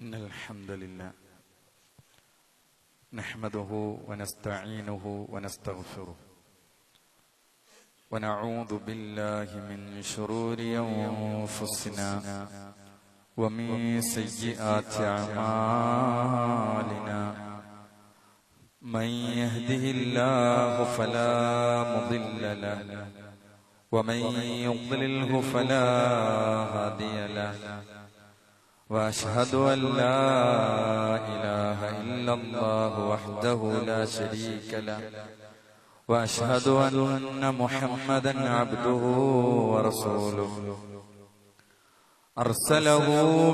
إن الحمد لله نحمده ونستعينه ونستغفره ونعوذ بالله من شرور أنفسنا ومن سيئات أعمالنا من يهده الله فلا مضل له ومن يضلله فلا هادي له وأشهد أن لا إله إلا الله وحده لا شريك له وأشهد أن محمدا عبده ورسوله أرسله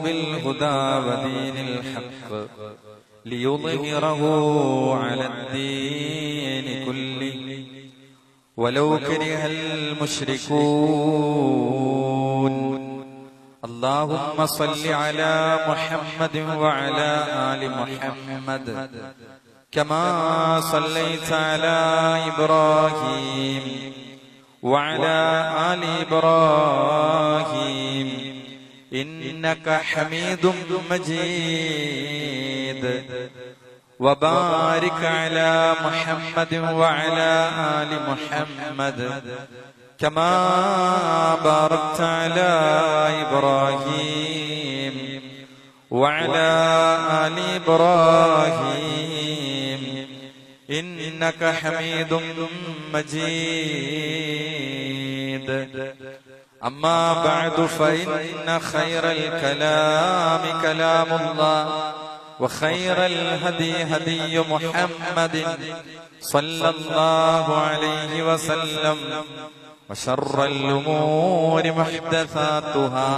بالهدى ودين الحق ليظهره على الدين كله ولو كره المشركون اللهم صل على محمد وعلى آل محمد كما صليت على إبراهيم وعلى آل إبراهيم إنك حميد مجيد وبارك على محمد وعلى آل محمد كما باركت على إبراهيم وعلى آل إبراهيم إنك حميد مجيد أما بعد فإن خير الكلام كلام الله وخير الهدي هدي محمد صلى الله عليه وسلم وشر الأمور محدثاتها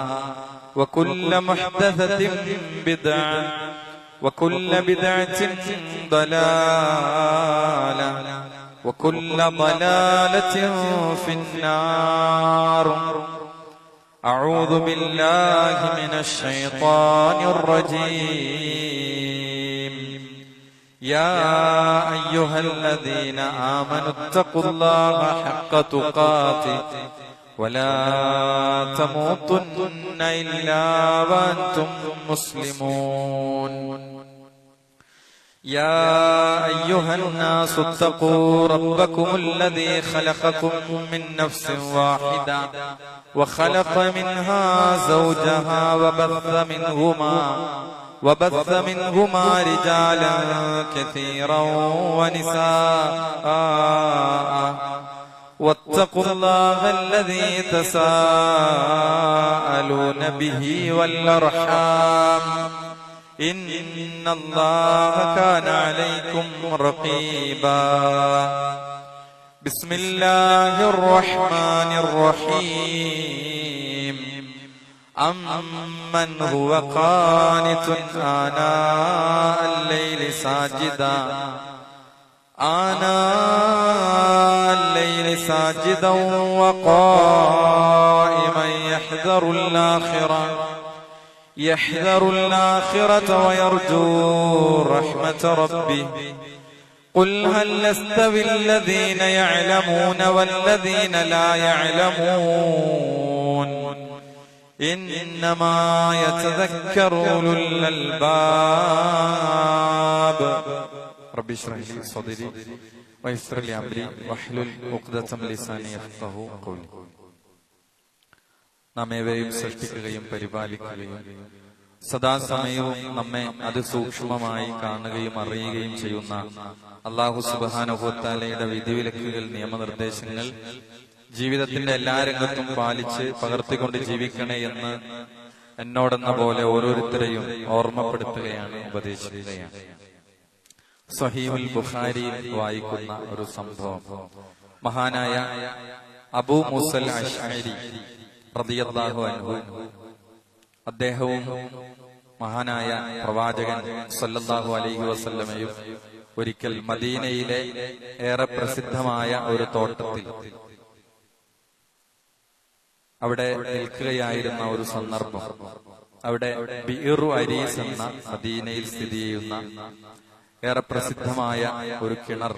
وكل محدثة بدعة وكل بدعة ضلالة وكل ضلالة في النار. أعوذ بالله من الشيطان الرجيم. يا أيها الذين آمنوا اتقوا الله حق تقاته ولا تموتن إلا وأنتم مسلمون. يا أيها الناس اتقوا ربكم الذي خلقكم من نفس واحدة وخلق منها زوجها وبث منهما رجالا كثيرا ونساء واتقوا الله الذي تساءلون به والأرحام إن الله كان عليكم رقيبا. بسم الله الرحمن الرحيم. أمن هو قانت آناء الليل ساجدا وقائما يحذر الآخرة ويرجو رحمة ربه. قل هل يستوي الذين يعلمون والذين لا يعلمون إنما يتذكر أولو الألباب. رب اشرح لي صدري ويسر لي أمري واحلل عقدة من لساني يفقهوا قولي. നമ്മേവരെയും സൃഷ്ടിക്കുകയും പരിപാലിക്കുകയും സദാസമയവും നമ്മെ അതിസൂക്ഷ്മമായി കാണുകയും അറിയുകയും ചെയ്യുന്ന അല്ലാഹു സുബ്ഹാനഹു വ തആലയുടെ വിധിവിലക്കുകൾ, നിയമനിർദ്ദേശങ്ങൾ ജീവിതത്തിന്റെ എല്ലാ രംഗത്തും പാലിച്ച് പകർത്തിക്കൊണ്ട് ജീവിക്കണേ എന്ന് എന്നോടെന്ന പോലെ ഓരോരുത്തരെയും ഓർമ്മപ്പെടുത്തുകയാണ്, ഉപദേശിക്കുകയാണ്. സ്വഹീഹുൽ ബുഖാരിയിൽ വായിക്കുന്ന ഒരു സംഭവം. മഹാനായ അബൂ മൂസൽ അശ്അരി റളിയല്ലാഹു അൻഹു, അദ്ദേഹവും മഹാനായ പ്രവാചകൻ സല്ലല്ലാഹു അലൈഹി വസല്ലമയും ഒരിക്കൽ മദീനയിലെ ഏറെ പ്രസിദ്ധമായ ഒരു തോട്ടത്തിൽ അവിടെ നിൽക്കുകയായിരുന്ന ഒരു സന്ദർഭം. അവിടെ ബിഇറു അരീസ് എന്ന മദീനയിൽ സ്ഥിതി ചെയ്യുന്ന ഏറെ പ്രസിദ്ധമായ ഒരു കിണർ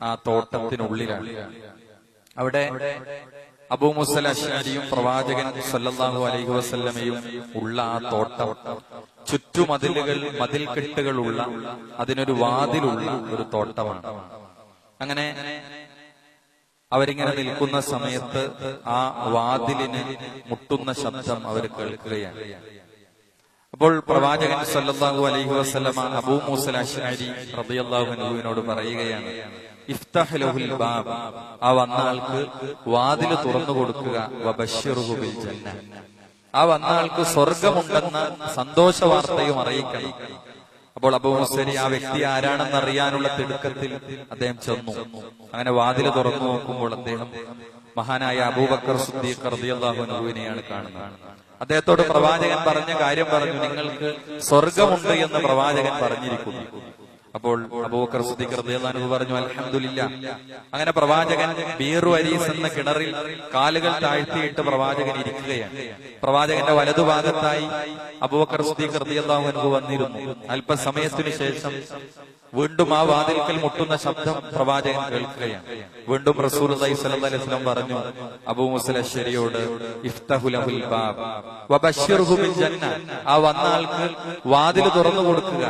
ആ തോട്ടത്തിനുള്ളിലാണ്. അവിടെ അബൂ മൂസ അശ്അരിയും പ്രവാചകൻ സല്ലല്ലാഹു അലൈഹി വസല്ലമയും ഉള്ള ആ തോട്ടം മതിൽക്കെട്ടുകളുള്ള അതിനൊരു വാതിലുള്ള ഒരു തോട്ടമാണ്. അങ്ങനെ അവരിങ്ങനെ നിൽക്കുന്ന സമയത്ത് ആ വാതിലിന് മുട്ടുന്ന ശബ്ദം അവർ കേൾക്കുകയാണ്. അപ്പോൾ പ്രവാചകൻ സല്ലല്ലാഹു അലൈഹി വസല്ലമ അബൂ മൂസ അശ്അരി റളിയല്ലാഹു അൻഹുവിനോട് പറയുകയാണ്, ഇഫ്തഹ് ലഹുൽ ബാബ്, ആ വന്ന ആൾക്ക് വാതിൽ തുറന്നു കൊടുക്കുക, വബശ്ശിറുഹു ബിൽ ജന്ന, ആ വന്ന ആൾക്ക് സ്വർഗമുണ്ടെന്ന സന്തോഷ വാർത്തയും അറിയിക്കണം. അപ്പോൾ അബൂ മൂസരി ആ വ്യക്തി ആരാണെന്ന് അറിയാനുള്ള തിടുക്കത്തിൽ അദ്ദേഹം ചെന്നു. അങ്ങനെ വാതിൽ തുറന്നു നോക്കുമ്പോൾ അദ്ദേഹം മഹാനായ അബൂബക്കർ സിദ്ദീഖ് റളിയല്ലാഹു അൻഹുവിനെയാണ് കാണുന്നത്. അദ്ദേഹത്തോട് പ്രവാചകൻ പറഞ്ഞ കാര്യം പറഞ്ഞു, നിങ്ങൾക്ക് സ്വർഗമുണ്ട് എന്ന് പ്രവാചകൻ പറഞ്ഞിരിക്കുന്നു. അപ്പോൾ അബൂബക്കർ സിദ്ദീഖ് റളിയല്ലാഹു അൻഹു പറഞ്ഞു, അൽഹംദുലില്ലാഹ്. അങ്ങനെ പ്രവാചകൻ ബീറു അരീസ് എന്ന കിണറിൽ കാലുകൾ താഴ്ത്തിയിട്ട് പ്രവാചകൻ ഇരിക്കുകയാണ്. പ്രവാചകന്റെ വലതുഭാഗത്തായി അബൂബക്കർ സിദ്ദീഖ് റളിയല്ലാഹു അൻഹു വന്നിരുന്നു. അല്പസമയത്തിനു ശേഷം വീണ്ടും ആ വാതിൽക്കൽ മുട്ടുന്ന ശബ്ദം പ്രവാചകൻ കേൾക്കുകയാണ്. വീണ്ടും റസൂലുള്ളാഹി സ്വല്ലല്ലാഹു അലൈഹി വസല്ലം പറഞ്ഞു അബൂ മൂസ അശ്അരിയോട്, ഇഫ്തഹു ലഹുൽ ബാബ് വബശ്ശിർഹു ബിൽ ജന്ന, ആ വന്ന ആൾക്ക് വാതിൽ തുറന്നു കൊടുക്കുക,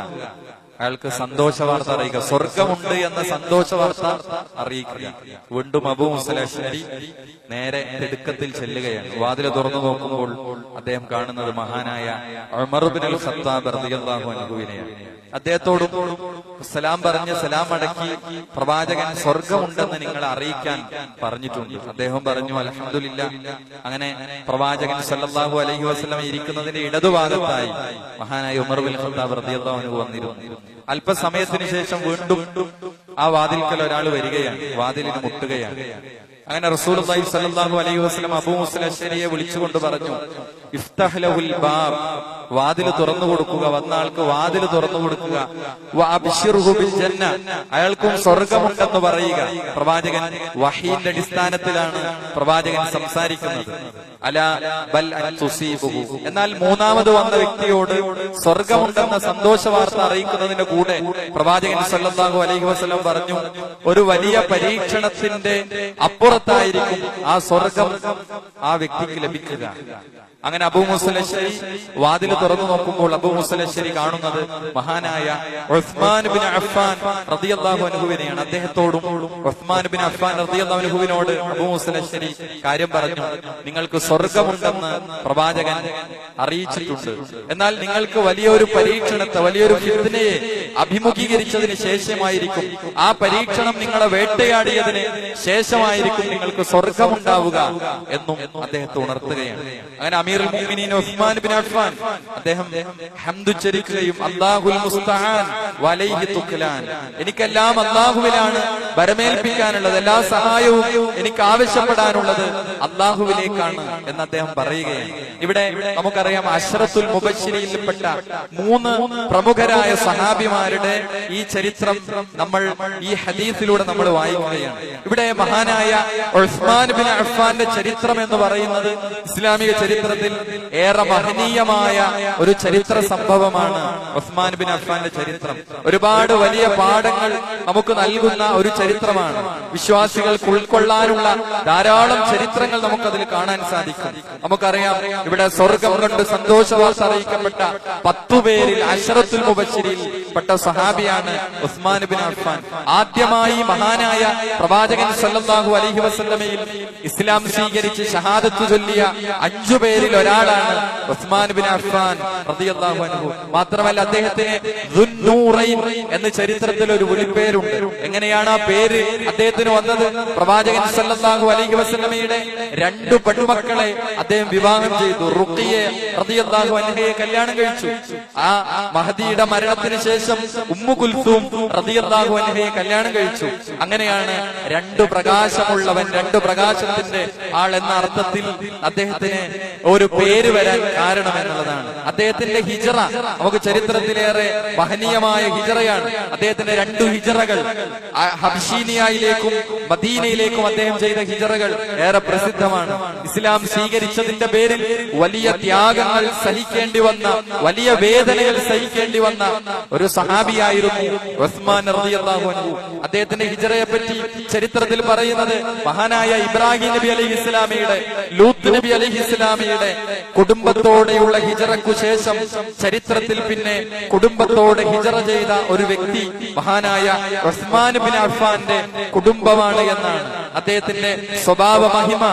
അയാൾക്ക് സന്തോഷ വാർത്ത അറിയിക്കുക, സ്വർഗമുണ്ട് എന്ന സന്തോഷ വാർത്ത അറിയിക്കുക. വീണ്ടും അബൂ മൂസ അശ്അരി നേരെ തിടുക്കത്തിൽ ചെല്ലുകയാണ്. വാതിൽ തുറന്നു നോക്കുമ്പോൾ അദ്ദേഹം കാണുന്നത് മഹാനായ ഉമർ ഇബ്നുൽ ഖത്താബ് റളിയല്ലാഹു അൻഹുവിനെയാണ്. അദ്ദേഹത്തോടും സലാം പറഞ്ഞ് സലാം അടക്കി പ്രവാചകൻ സ്വർഗമുണ്ടെന്ന് നിങ്ങളെ അറിയിക്കാൻ പറഞ്ഞിട്ടുണ്ട്. അദ്ദേഹം പറഞ്ഞു അൽഹംദുലില്ലാഹ്. അങ്ങനെ പ്രവാചകൻ സല്ലല്ലാഹു അലൈഹി വസല്ലം ഇരിക്കുന്നതിന്റെ ഇടതുഭാഗത്തായി മഹാനായ ഉമർ ഇബ്നുൽ ഖത്താബ് റളിയല്ലാഹു അൻഹു വന്നിരുന്നു. അല്പസമയത്തിന് ശേഷം വീണ്ടും ആ വാതിൽക്കൽ ഒരാൾ വരികയാണ്, വാതിലിന് മുട്ടുകയാണ്. അങ്ങനെ റസൂലുള്ളാഹി സ്വല്ലല്ലാഹു അലൈഹി വസല്ലം അബൂ മൂസ അശ്അരിയെ വിളിച്ചുകൊണ്ട് പറഞ്ഞു, ഇഫ്തഹ് ലഹുൽ ബാബ്, വാതിൽ തുറന്നു കൊടുക്കുക, വന്ന ആൾക്ക് വാതിൽ തുറന്നു കൊടുക്കുക, വഅബ്ശിർഹു ബിൽ ജന്ന, അയാൾക്കും സ്വർഗമുണ്ടെന്ന് പറയുക. പ്രവാചകൻ വഹീന്റെ അടിസ്ഥാനത്തിലാണ് പ്രവാചകൻ സംസാരിക്കുന്നത്. അലാ ബൽ അൻ തുസീബുഹു, എന്നാൽ മൂന്നാമത് വന്ന വ്യക്തിയോട് സ്വർഗമുണ്ടെന്ന സന്തോഷ വാർത്ത അറിയിക്കുന്നതിന്റെ കൂടെ പ്രവാചകൻ സല്ലല്ലാഹു അലൈഹി വസല്ലം പറഞ്ഞു, ഒരു വലിയ പരീക്ഷണത്തിന്റെ അപ്പുറത്തായിരിക്കും ആ സ്വർഗം ആ വ്യക്തിക്ക് ലഭിക്കുക. അങ്ങനെ അബൂ മൂസ അശ്അരി വാതിൽ തുറന്നു നോക്കുമ്പോൾ അബൂ മൂസ അശ്അരി കാണുന്നത് മഹാനായ ഉസ്മാൻ ഇബ്നു അഫ്ഫാൻ റളിയല്ലാഹു അൻഹുവിനെയാണ്. അദ്ദേഹത്തോടും ഉസ്മാൻ ഇബ്നു അഫ്ഫാൻ റളിയല്ലാഹു അൻഹുവിനോട് അബൂ മൂസ അശ്അരി കാര്യം പറഞ്ഞു, നിങ്ങൾക്ക് സ്വർഗമുണ്ടെന്ന് പ്രവാചകൻ അറിയിച്ചിട്ടുണ്ട്, എന്നാൽ നിങ്ങൾക്ക് വലിയൊരു പരീക്ഷണത്തെ, വലിയൊരു ഫിത്നയെ അഭിമുഖീകരിച്ചതിന് ശേഷമായിരിക്കും, ആ പരീക്ഷണം നിങ്ങളെ വേട്ടയാടിയതിന് ശേഷമായിരിക്കും നിങ്ങൾക്ക് സ്വർഗമുണ്ടാവുക എന്നും അദ്ദേഹത്തെ ഉണർത്തുകയാണ്. അങ്ങനെ അമീറുൽ മുഅ്മിനീൻ ഉസ്മാൻ ഇബ്നു അഫ്ഫാൻ അദ്ദേഹം ഹംദ് ഉച്ചരിക്കുകയും അല്ലാഹുൽ മുസ്തആൻ വലൈഹി തുഖ്ലാൻ, എനിക്കെല്ലാം അല്ലാഹുവിലാണ് വരമേൽപ്പിക്കാനുള്ളത്, എല്ലാ സഹായവും എനിക്ക് ആവശ്യപ്പെടാനുള്ളത് അല്ലാഹുവിലേക്കാണ് എന്ന് അദ്ദേഹം പറയുകയാണ്. ഇവിടെ നമുക്കറിയാം അശ്റത്തുൽ മുബശ്ശിരീനിൽപ്പെട്ട 3 പ്രമുഖരായ സഹാബിമാരുടെ ഈ ചരിത്രം നമ്മൾ ഈ ഹദീസിലൂടെ നമ്മൾ വായിക്കുകയാണ്. ഇവിടെ മഹാനായ ഉസ്മാൻ ഇബ്നു അഫ്ഫാന്റെ ചരിത്രം എന്ന് പറയുന്നത് ഇസ്ലാമിക ചരിത്രത്തിൽ ഏറെ മഹനീയമായ ഒരു ചരിത്ര സംഭവമാണ്. ഉസ്മാൻ ഇബ്നു അഫ്ഫാന്റെ ചരിത്രം ഒരുപാട് വലിയ പാഠങ്ങൾ നമുക്ക് നൽകുന്ന ഒരു ചരിത്രമാണ്. വിശ്വാസികൾക്ക് ഉൾക്കൊള്ളാനുള്ള ധാരാളം ചരിത്രങ്ങൾ നമുക്കതിൽ കാണാൻ സാധിക്കും. നമുക്കറിയാം ഇവിടെ സ്വർഗം കണ്ട് സന്തോഷവാർത്ത അറിയിക്കപ്പെട്ട 10 പേരിൽ അശ്റത്തുൽ മുബശ്ശിരീൻ പെട്ട സഹാബിയാണ് ഉസ്മാൻ ഇബ്നു അഫ്ഫാൻ. ആദ്യമായി മഹാനായ പ്രവാചകൻ സല്ലല്ലാഹു അലൈഹി വസല്ലമയിൽ ഇസ്ലാം സ്വീകരിച്ച് ഷഹാദത്ത് ചൊല്ലിയ 5 പേരിൽ ഒരാളാണ് ഉസ്മാൻ ഇബ്നു അഫ്ഫാൻ റളിയല്ലാഹു അൻഹു. മാത്രമല്ല അദ്ദേഹത്തിന് ദുന്നൂറൈൻ എന്ന് ചരിത്രത്തിൽ ഒരു വിളിപ്പേരുണ്ട്. എങ്ങനെയാണ് ആ പേര് അദ്ദേഹത്തിന് വന്നത്? പ്രവാചകൻ സല്ലല്ലാഹു അലൈഹി വസല്ലമയുടെ 2 പെൺമക്കളെ അദ്ദേഹം വിവാഹം ചെയ്തു. റുഖിയ റളിയല്ലാഹു അൻഹയെ കല്യാണം കഴിച്ചു. ആ മഹദിയുടെ മരണത്തിന് ശേഷം ഉമ്മു കുൽസൂം റളിയല്ലാഹു അൻഹയെ കല്യാണം കഴിച്ചു. അങ്ങനെയാണ് 2 പ്രകാശമുള്ളവൻ, 2 പ്രകാശത്തിന്റെ ആൾ എന്ന അർത്ഥത്തിൽ അദ്ദേഹത്തിന് ഒരു പേര് വരാൻ കാരണം എന്നുള്ളതാണ്. അദ്ദേഹത്തിന്റെ ഹിജറ നമുക്ക് ചരിത്രത്തിലേറെ മഹനീയമായ ഹിജറയാണ്. അദ്ദേഹത്തിന്റെ 2 ഹിജറകൾ, ഹബ്ശീനിയയിലേക്കും മദീനയിലേക്കും അദ്ദേഹം ചെയ്ത ഹിജറകൾ ഏറെ പ്രസിദ്ധമാണ്. ഇസ്ലാം സ്വീകരിച്ചതിന്റെ പേരിൽ വലിയ ത്യാഗങ്ങൾ സഹിക്കേണ്ടി വന്ന, വലിയ വേദനകൾ സഹിക്കേണ്ടി വന്ന ഒരു സഹാബിയായിരുന്നു ഉസ്മാൻ റളിയല്ലാഹു അൻഹു. അദ്ദേഹത്തിന്റെ ഹിജറയെ പറ്റി ചരിത്രത്തിൽ പറയുന്നത് മഹാനായ ഇബ്രാഹിം നബി അലൈഹി ഇസ്ലാമിയുടെ, ലൂത്ത് നബി അലൈഹി ഇസ്ലാമിയുടെ കുടുംബത്തോടെയുള്ള ഹിജറക്കു ശേഷം ചരിത്രത്തിൽ പിന്നെ കുടുംബത്തോടെ ഹിജറ ചെയ്ത ഒരു വ്യക്തി മഹാനായ ഉസ്മാൻ ബിൻ അഫ്ഫാന്റെ കുടുംബമാണ് എന്നാണ്. അദ്ദേഹത്തിന്റെ സ്വഭാവ മഹിമ,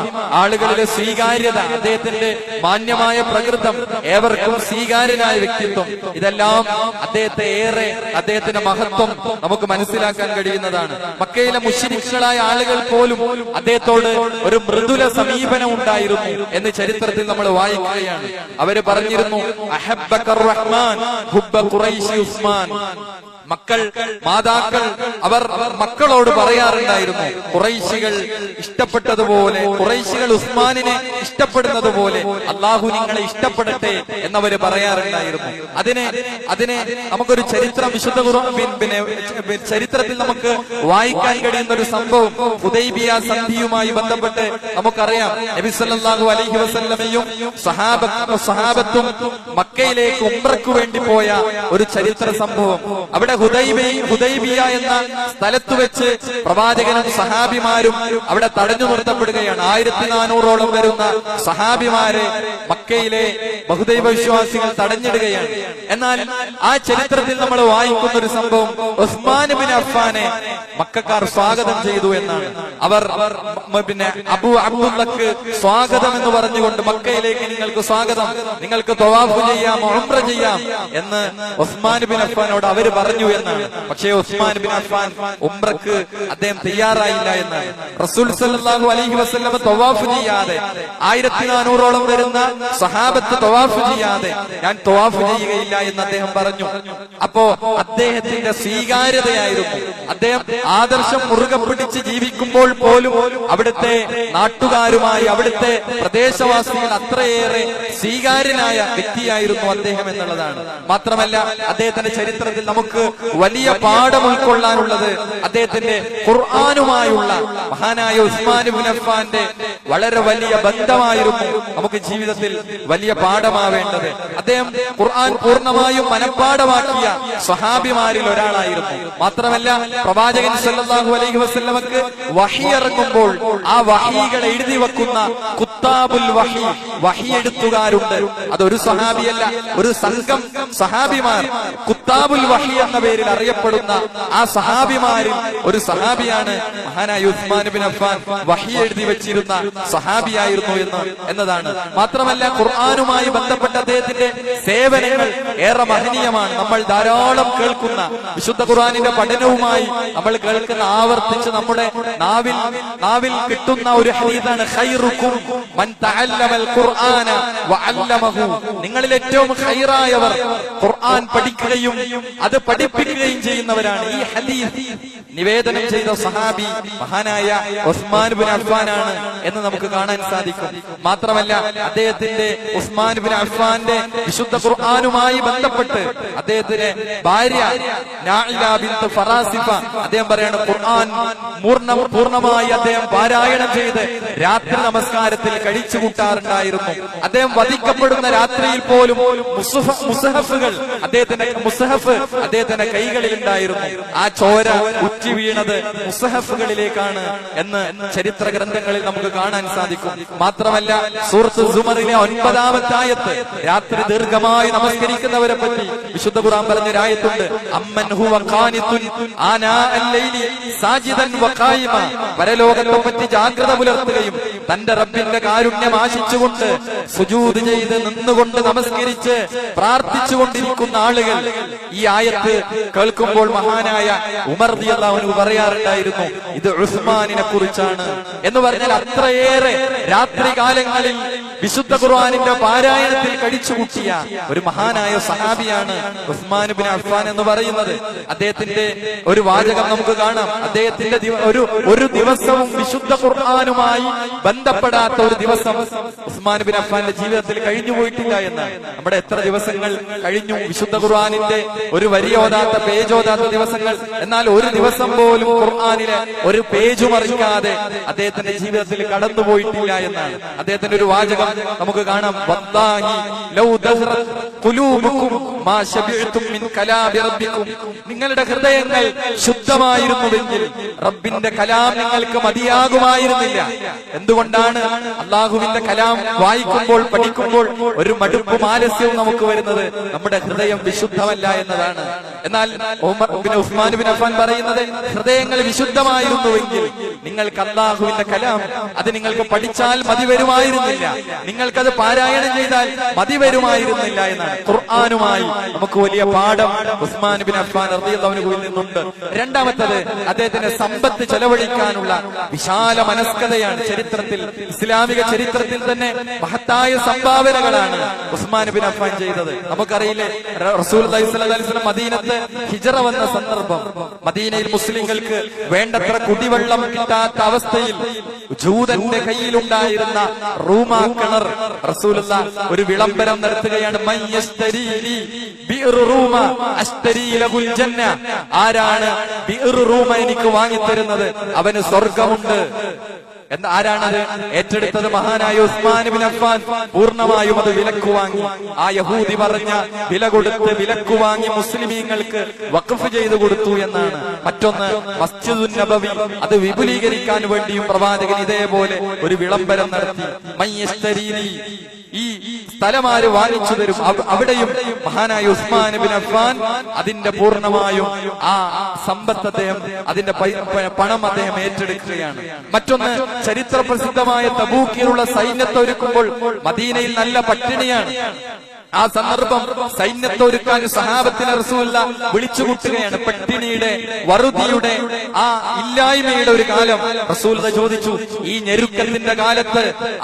ആളുകളിലെ സ്വീകാര്യത, അദ്ദേഹത്തിന്റെ മാന്യമായ പ്രകൃതം, ഏവർക്കും സ്വീകാര്യനായ വ്യക്തിത്വം, ഇതെല്ലാം അദ്ദേഹത്തിന്റെ മഹത്വം നമുക്ക് മനസ്സിലാക്കാൻ കഴിയുന്നതാണ്. മക്കയിലെ മുശ്രിക്കുകളായ ആളുകൾ പോലും അദ്ദേഹത്തോട് ഒരു മൃദുല സമീപനം ഉണ്ടായിരുന്നു എന്ന് ചരിത്രത്തിൽ നമ്മൾ വായിക്കുകയാണ്. അവര് പറഞ്ഞിരുന്നു, അഹബ്ബകർ റഹ്മാൻ ഹുബ്ബ ഖുറൈശി ഉസ്മാൻ. മക്കൾ, മാതാക്കൾ അവർ മക്കളോട് പറയാറുണ്ടായിരുന്നു, ഖുറൈശികൾ ഇഷ്ടപ്പെട്ടതുപോലെ, ഖുറൈശികൾ ഉസ്മാനിനെ ഇഷ്ടപ്പെടുന്നത് പോലെ അള്ളാഹു നിങ്ങളെ ഇഷ്ടപ്പെടട്ടെ എന്നവര് പറയാറുണ്ടായിരുന്നു. അതിനെ നമുക്കൊരു ചരിത്രം, വിശുദ്ധ പിന്നെ ചരിത്രത്തിൽ നമുക്ക് വായിക്കാൻ കഴിയുന്ന ഒരു സംഭവം ഹുദൈബിയ സന്ധിയുമായി ബന്ധപ്പെട്ട് നമുക്കറിയാം. നബി സല്ലല്ലാഹു അലൈഹി വസല്ലമയും സഹാബത്തും മക്കയിലേക്ക് ഉംറയ്ക്ക് വേണ്ടി പോയ ഒരു ചരിത്ര സംഭവം. അവിടെ ഹുദൈബിയ എന്ന സ്ഥലത്ത് വെച്ച് പ്രവാചകനും സഹാബിമാരും അവിടെ തടഞ്ഞു നിർത്തപ്പെടുകയാണ്. 1400ഓളം വരുന്ന സഹാബിമാരെ മക്കയിലെ ബഹുദൈവ വിശ്വാസികൾ തടഞ്ഞിടുകയാണ്. എന്നാൽ ആ ചരിത്രത്തിൽ നമ്മൾ വായിക്കുന്ന ഒരു സംഭവം, ഉസ്മാൻ ബിൻ അഫ്ഫാനെ മക്കക്കാർ സ്വാഗതം ചെയ്തു എന്നാണ്. അവർ പിന്നെ അബൂ അബ്ദുള്ളക്ക് സ്വാഗതം എന്ന് പറഞ്ഞുകൊണ്ട്, മക്കയിലേക്ക് നിങ്ങൾക്ക് സ്വാഗതം, നിങ്ങൾക്ക് തവാഫ് ചെയ്യാം, ഉംറ ചെയ്യാം എന്ന് ഉസ്മാൻ ബിൻ അഫ്ഫാനോട് അവര് പറഞ്ഞു എന്നാണ്. പക്ഷേ ഉസ്മാൻ ബിൻ അഫ്ഫാൻ ഉംറക്ക് അദ്ദേഹം തയ്യാറായില്ല എന്നാണ്. റസൂൽ സല്ലല്ലാഹു അലൈഹി വസല്ലം തവാഫ് ചെയ്യാതെ, 1400ഓളം വരുന്ന സഹാബത്ത് തവാഫ് ചെയ്യാതെ ഞാൻ തവാഫ് ചെയ്യുകയില്ല എന്ന് അദ്ദേഹം പറഞ്ഞു. അപ്പോ അദ്ദേഹത്തിന്റെ സ്വീകാര്യതയായിരുന്നു, അദ്ദേഹം ആദർശം മുറുകെ പിടിച്ച് ജീവിക്കുമ്പോൾ പോലും അവിടുത്തെ നാട്ടുകാരുമായി, അവിടുത്തെ പ്രദേശവാസികൾ അത്രയേറെ സ്വീകാര്യനായ വ്യക്തിയായിരുന്നു അദ്ദേഹം എന്നുള്ളതാണ്. മാത്രമല്ല അദ്ദേഹത്തിന്റെ ചരിത്രത്തിൽ നമുക്ക് വലിയ പാഠം ഉൾക്കൊള്ളാനുള്ളത് അദ്ദേഹത്തിന്റെ ഖുർആനുമായുള്ള മഹാനായ ഉസ്മാൻ ഇബ്നു അഫ്ഫാന്റെ വളരെ വലിയ ബന്ധമായിരുന്നു നമുക്ക് ജീവിതത്തിൽ വലിയ പാഠമാവേണ്ടത്. അദ്ദേഹം ഖുർആൻ പൂർണ്ണമായും മനഃപ്പാഠമാക്കിയ സ്വഹാബിമാരിൽ ഒരാളായിരുന്നു. മാത്രമല്ല പ്രവാചകൻ സല്ലല്ലാഹു അലൈഹി വസല്ലമക്ക് വഹി ഇറങ്ങുമ്പോൾ ആ വഹികളെ എഴുതി വെക്കുന്ന കുത്താബുൽ വഹി, വഹി എഴുത്തുകാരുണ്ട്. അതൊരു സ്വഹാബിയല്ല, ഒരു സംഘം സഹാബിമാർ, കുത്താബുൽ വഹി എന്ന പേരിൽ അറിയപ്പെടുന്ന ആ സഹാബിമാരിൽ ഒരു സഹാബിയാണ് മഹാനായ ഉസ്മാൻ ബിൻ അഫ്ഫാൻ. വഹി എഴുതി വെച്ചിരുന്ന സഹാബിയായിരുന്നു എന്നതാണ്. മാത്രമല്ല ഖുർആനുമായി ബന്ധപ്പെട്ട അദ്ദേഹത്തിന്റെ സേവനങ്ങൾ ഏറെ മഹനീയമാണ്. നമ്മൾ ധാരാളം കേൾക്കുന്ന വിശുദ്ധ ഖുർആനിന്റെ പഠനവുമായി നമ്മൾ കേൾക്കുന്ന, ആവർത്തിച്ച് നമ്മുടെ നാവിൽ കിട്ടുന്ന ഒരു ഹദീസാണ്, ഖൈറുക്കും മൻ തഅല്ലമൽ ഖുർആന വഅല്ലമഹു. നിങ്ങളിൽ ഏറ്റവും ഖൈറായവർ ഖുർആൻ പഠിക്കുകയും അത് പഠിപ്പിക്കുകയും ചെയ്യുന്നവരാണ്. ഈ ഹദീസ് നിവേദനം ചെയ്ത സഹാബി മഹാനായ ഉസ്മാൻ ബിൻ അഫ്ഫാനാണ് എന്ന് നമുക്ക് കാണാൻ സാധിക്കും. മാത്രമല്ല അദ്ദേഹത്തിന്റെ, ഉസ്മാൻ ബിൻ അഫ്ഫാന്റെ വിശുദ്ധ ഖുർആനുമായി ബന്ധപ്പെട്ട് അദ്ദേഹത്തിന്റെ ഭാര്യ നാഇല ബിൻത് ഫറാസിഫ, അദ്ദേഹം പറയാണ്, ഖുർആൻ പൂർണ്ണമായി അദ്ദേഹം പാരായണം ചെയ്ത് രാത്രി നമസ്കാരത്തിൽ കഴിച്ചു കൂട്ടാറുണ്ടായിരുന്നു. അദ്ദേഹം വധിക്കപ്പെടുന്ന രാത്രിയിൽ പോലും മുസ്ഹഫുകൾ, അദ്ദേഹത്തിന്റെ കൈകളിൽ ഉണ്ടായിരുന്നു. ആ ചോര ഉറ്റി വീണത് മുസ്ഹഫുകളിലേക്കാണ് എന്ന് ചരിത്ര ഗ്രന്ഥങ്ങളിൽ നമുക്ക് കാണാൻ സാധിക്കും. മാത്രമല്ല സൂറത്ത് സുമറിലെ 9-ാമത്തെ ആയത്ത്, രാത്രി ദീർഘമായി നമസ്കരിക്കുന്നവരെ പറ്റി വിശുദ്ധ ഖുർആൻ പറഞ്ഞ ആയത്തുണ്ട്, അമ്മൻ ഹുവ ഖാനിതുൻ ആനാ അൽ-ലൈലി സാജിദൻ വഖായിമ. പരലോകത്തെ പറ്റി ജാഗ്രത പുലർത്തുകയും തന്റെ റബ്ബിന്റെ കാരുണ്യം ആശിച്ചുകൊണ്ട് സുജൂദ് ചെയ്ത് നിന്നുകൊണ്ട് നമസ്കരിച്ച് പ്രാർത്ഥിച്ചുകൊണ്ടിരിക്കുന്ന ആളുകൾ. ഈ ആയത്ത് കേൾക്കുമ്പോൾ മഹാനായ ഉമർ റളിയല്ലാഹു അൻഹു പറയാറുണ്ടായിരുന്നു, ഇത് ഉസ്മാനിനെ കുറിച്ചാണ് എന്ന് പറഞ്ഞാൽ അത്രയേറെ രാത്രി കാലങ്ങളിൽ വിശുദ്ധ ഖുർആനിന്റെ പാരായണത്തിൽ കഴിച്ചുകൂട്ടിയ ഒരു മഹാനായ സഹാബിയാണ് ഉസ്മാൻ ഇബ്നു അഫ്ഫാൻ എന്ന് പറയുന്നത്. അദ്ദേഹത്തിന്റെ ഒരു വാചകം നമുക്ക് കാണാം. അദ്ദേഹത്തിന്റെ ഒരു ദിവസവും വിശുദ്ധ ഖുർആനുമായി ബന്ധപ്പെടാത്ത ഒരു ദിവസം ഉസ്മാൻ ബിൻ അഫ്ഫാന്റെ ജീവിതത്തിൽ കഴിഞ്ഞു പോയിട്ടില്ല എന്നാണ്. നമ്മുടെ എത്ര ദിവസങ്ങൾ കഴിഞ്ഞു, വിശുദ്ധ ഖുർആനിന്റെ ഒരു വരി ഓതാത്ത, പേജ് ഓതാത്ത ദിവസങ്ങൾ. എന്നാൽ ഒരു ദിവസം പോലും ഖുർആനിലെ ഒരു പേജ് മറിക്കാതെ അദ്ദേഹത്തിന്റെ ജീവിതത്തിൽ കടന്നുപോയിട്ടില്ല എന്നാണ്. അദ്ദേഹത്തിന്റെ ഒരു വാചകം നമുക്ക് കാണാം, വല്ലാഹി ലൗ ദഹറത് ഖുലൂബുകും മാ ശബിഅതും മിൻ കലാമി റബ്ബികും. നിങ്ങളുടെ ഹൃദയങ്ങൾ ശുദ്ധമായിരുന്നുവെങ്കിൽ റബ്ബിന്റെ കലാം നിങ്ങൾക്ക് മതിയാകുമായിരുന്നില്ല. എന്തുകൊണ്ടാണ് അള്ളാഹുവിന്റെ കലാം വായിക്കുമ്പോൾ, പഠിക്കുമ്പോൾ ഒരു മടുപ്പും ആലസ്യവും നമുക്ക് വരുന്നത്? നമ്മുടെ ഹൃദയം വിശുദ്ധമല്ല എന്നതാണ്. എന്നാൽ ഉസ്മാൻ ബിൻ അഫ്ഫാൻ പറയുന്നത്, ഹൃദയങ്ങൾ വിശുദ്ധമായിരുന്നുവെങ്കിൽ നിങ്ങൾക്ക് അള്ളാഹുവിന്റെ കലാം അത് നിങ്ങൾക്ക് പഠിച്ചാൽ മതി വരുമായിരുന്നില്ല, നിങ്ങൾക്കത് പാരായണം ചെയ്താൽ മതി വരുമായിരുന്നില്ല എന്നാണ്. ഖുർആനുമായി നമുക്ക് വലിയ പാഠം ഉസ്മാൻ ബിൻ അഫ്ഫാൻ റളിയല്ലാഹു അൻഹുവിൽ നിന്നുണ്ട്. രണ്ടാമത്തത്, അദ്ദേഹത്തിന്റെ സമ്പത്ത് ചെലവഴിക്കാനുള്ള വിശാല മനസ്കതയാണ്. ചരിത്രത്തിൽ, ഇസ്ലാമിക ചരിത്രത്തിൽ തന്നെ മഹത്തായ സംഭാവനകളാണ് ഉസ്മാൻ ബിൻ അഫ്ഫാൻ ചെയ്തത്. നമുക്കറിയില്ലേ, റസൂലുള്ളാഹി സ്വല്ലല്ലാഹു അലൈഹി വസല്ലം മദീനത്ത് ഹിജ്റ വന്ന സന്ദർഭം, മദീനയിൽ മുസ്ലിങ്ങൾക്ക് വേണ്ടത്ര കുടിവെള്ളം കിട്ടാത്ത അവസ്ഥയിൽ ജൂതന്റെ കയ്യിലുണ്ടായിരുന്ന റൂമാ കിണർ റസൂലുള്ളാഹി ഒരു വിളംബരം നടത്തുകയാണ്, മൻ യസ്തരീലി ബിഇർ റൂമ അസ്തരീ ലഹുൽ ജന്ന. ആരാണ് ബിഇർ റൂമ എനിക്ക് വാങ്ങിത്തരുന്നത്, അവന് സ്വർഗമുണ്ട്. ആരാണത് ഏറ്റെടുത്തത്? മഹാനായ ഉസ്മാൻ ബിൻ അഫ്ഫാൻ പൂർണ്ണമായും അത് വിലക്ക് വാങ്ങി. ആ യഹൂദി പറഞ്ഞ വില കൊടുത്ത് വിലക്ക് വാങ്ങി മുസ്ലിമീങ്ങൾക്ക് വഖഫ് ചെയ്തു കൊടുത്തു എന്നാണ്. മറ്റൊന്ന്, മസ്ജിദുൻ നബവി അത് വിപുലീകരിക്കാൻ വേണ്ടിയും പ്രവാചകൻ ഇതേപോലെ ഒരു വിളംബരം നടത്തി. മയ്യസ്തരീലി, ഈ സ്ഥലമാര് വാങ്ങിച്ചു തരും, അവിടെയും മഹാനായ ഉസ്മാൻ ബിൻ അഫ്ഫാൻ അതിന്റെ പൂർണ്ണമായും ആ സമ്പത്ത് അദ്ദേഹം, അതിന്റെ പണം അദ്ദേഹം ഏറ്റെടുക്കുകയാണ്. മറ്റൊന്ന്, ചരിത്ര പ്രസിദ്ധമായ തബൂക്കിലുള്ള സൈന്യത്തെ ഒരുക്കുമ്പോൾ മദീനയിൽ നല്ല പട്ടിണിയാണ്. ആ സന്ദർഭം സൈന്യത്തെ ഒരുക്കാൻ സഹാബത്തിനെ റസൂലുള്ളാഹി വിളിച്ചുകൂട്ടുകയാണ്. പട്ടിണിയുടെ, വറുതിയുടെ, ആ ഇല്ലായ്മയുടെ ഒരു കാലം. റസൂലുള്ളാഹി ചോദിച്ചു, ഈ ഞെരുക്കത്തിന്റെ കാലത്ത്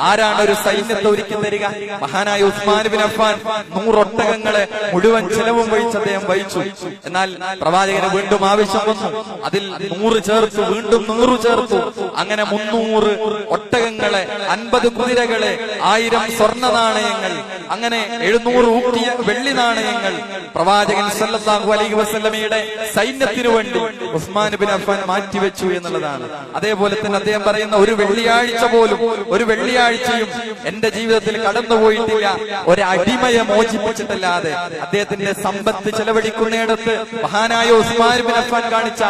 ആരാണ് ഒരു സൈന്യത്തെ ഒരുക്കി തരിക? മഹാനായ ഉസ്മാൻ ബിൻ അഫ്ഫാൻ 100 ഒട്ടകങ്ങളെ മുഴുവൻ ചെലവും വഹിച്ച് അദ്ദേഹം വഹിച്ചു. എന്നാൽ പ്രവാചകന് വീണ്ടും ആവശ്യം വന്നു, അതിൽ 100 ചേർത്തു, വീണ്ടും 100 ചേർത്തു. അങ്ങനെ 300 ഒട്ടകങ്ങളെ, 50 കുതിരകളെ, 1000 സ്വർണ്ണ നാണയങ്ങൾ, അങ്ങനെ 700 ഊട്ടിയ വെള്ളി നാണയങ്ങൾ പ്രവാചകൻ സല്ലല്ലാഹു അലൈഹി വസല്ലമയുടെ സൈന്യത്തിനു വേണ്ടി ഉസ്മാൻ ബിൻ അഫ്ഫാൻ മാറ്റിവെച്ചു എന്നുള്ളതാണ്. അതേപോലെ തന്നെ അദ്ദേഹം പറയുന്ന, ഒരു വെള്ളിയാഴ്ച പോലും, ഒരു വെള്ളിയാഴ്ചയും എന്റെ ജീവിതത്തിൽ കടന്നുപോയിട്ടില്ല ഒരു അടിമയെ മോചിപ്പിച്ചിട്ടല്ലാതെ. അദ്ദേഹത്തിന്റെ സമ്പത്ത് ചെലവഴിക്കുന്നിടത്ത് മഹാനായ ഉസ്മാൻ ബിൻ അഫ്ഫാൻ കാണിച്ച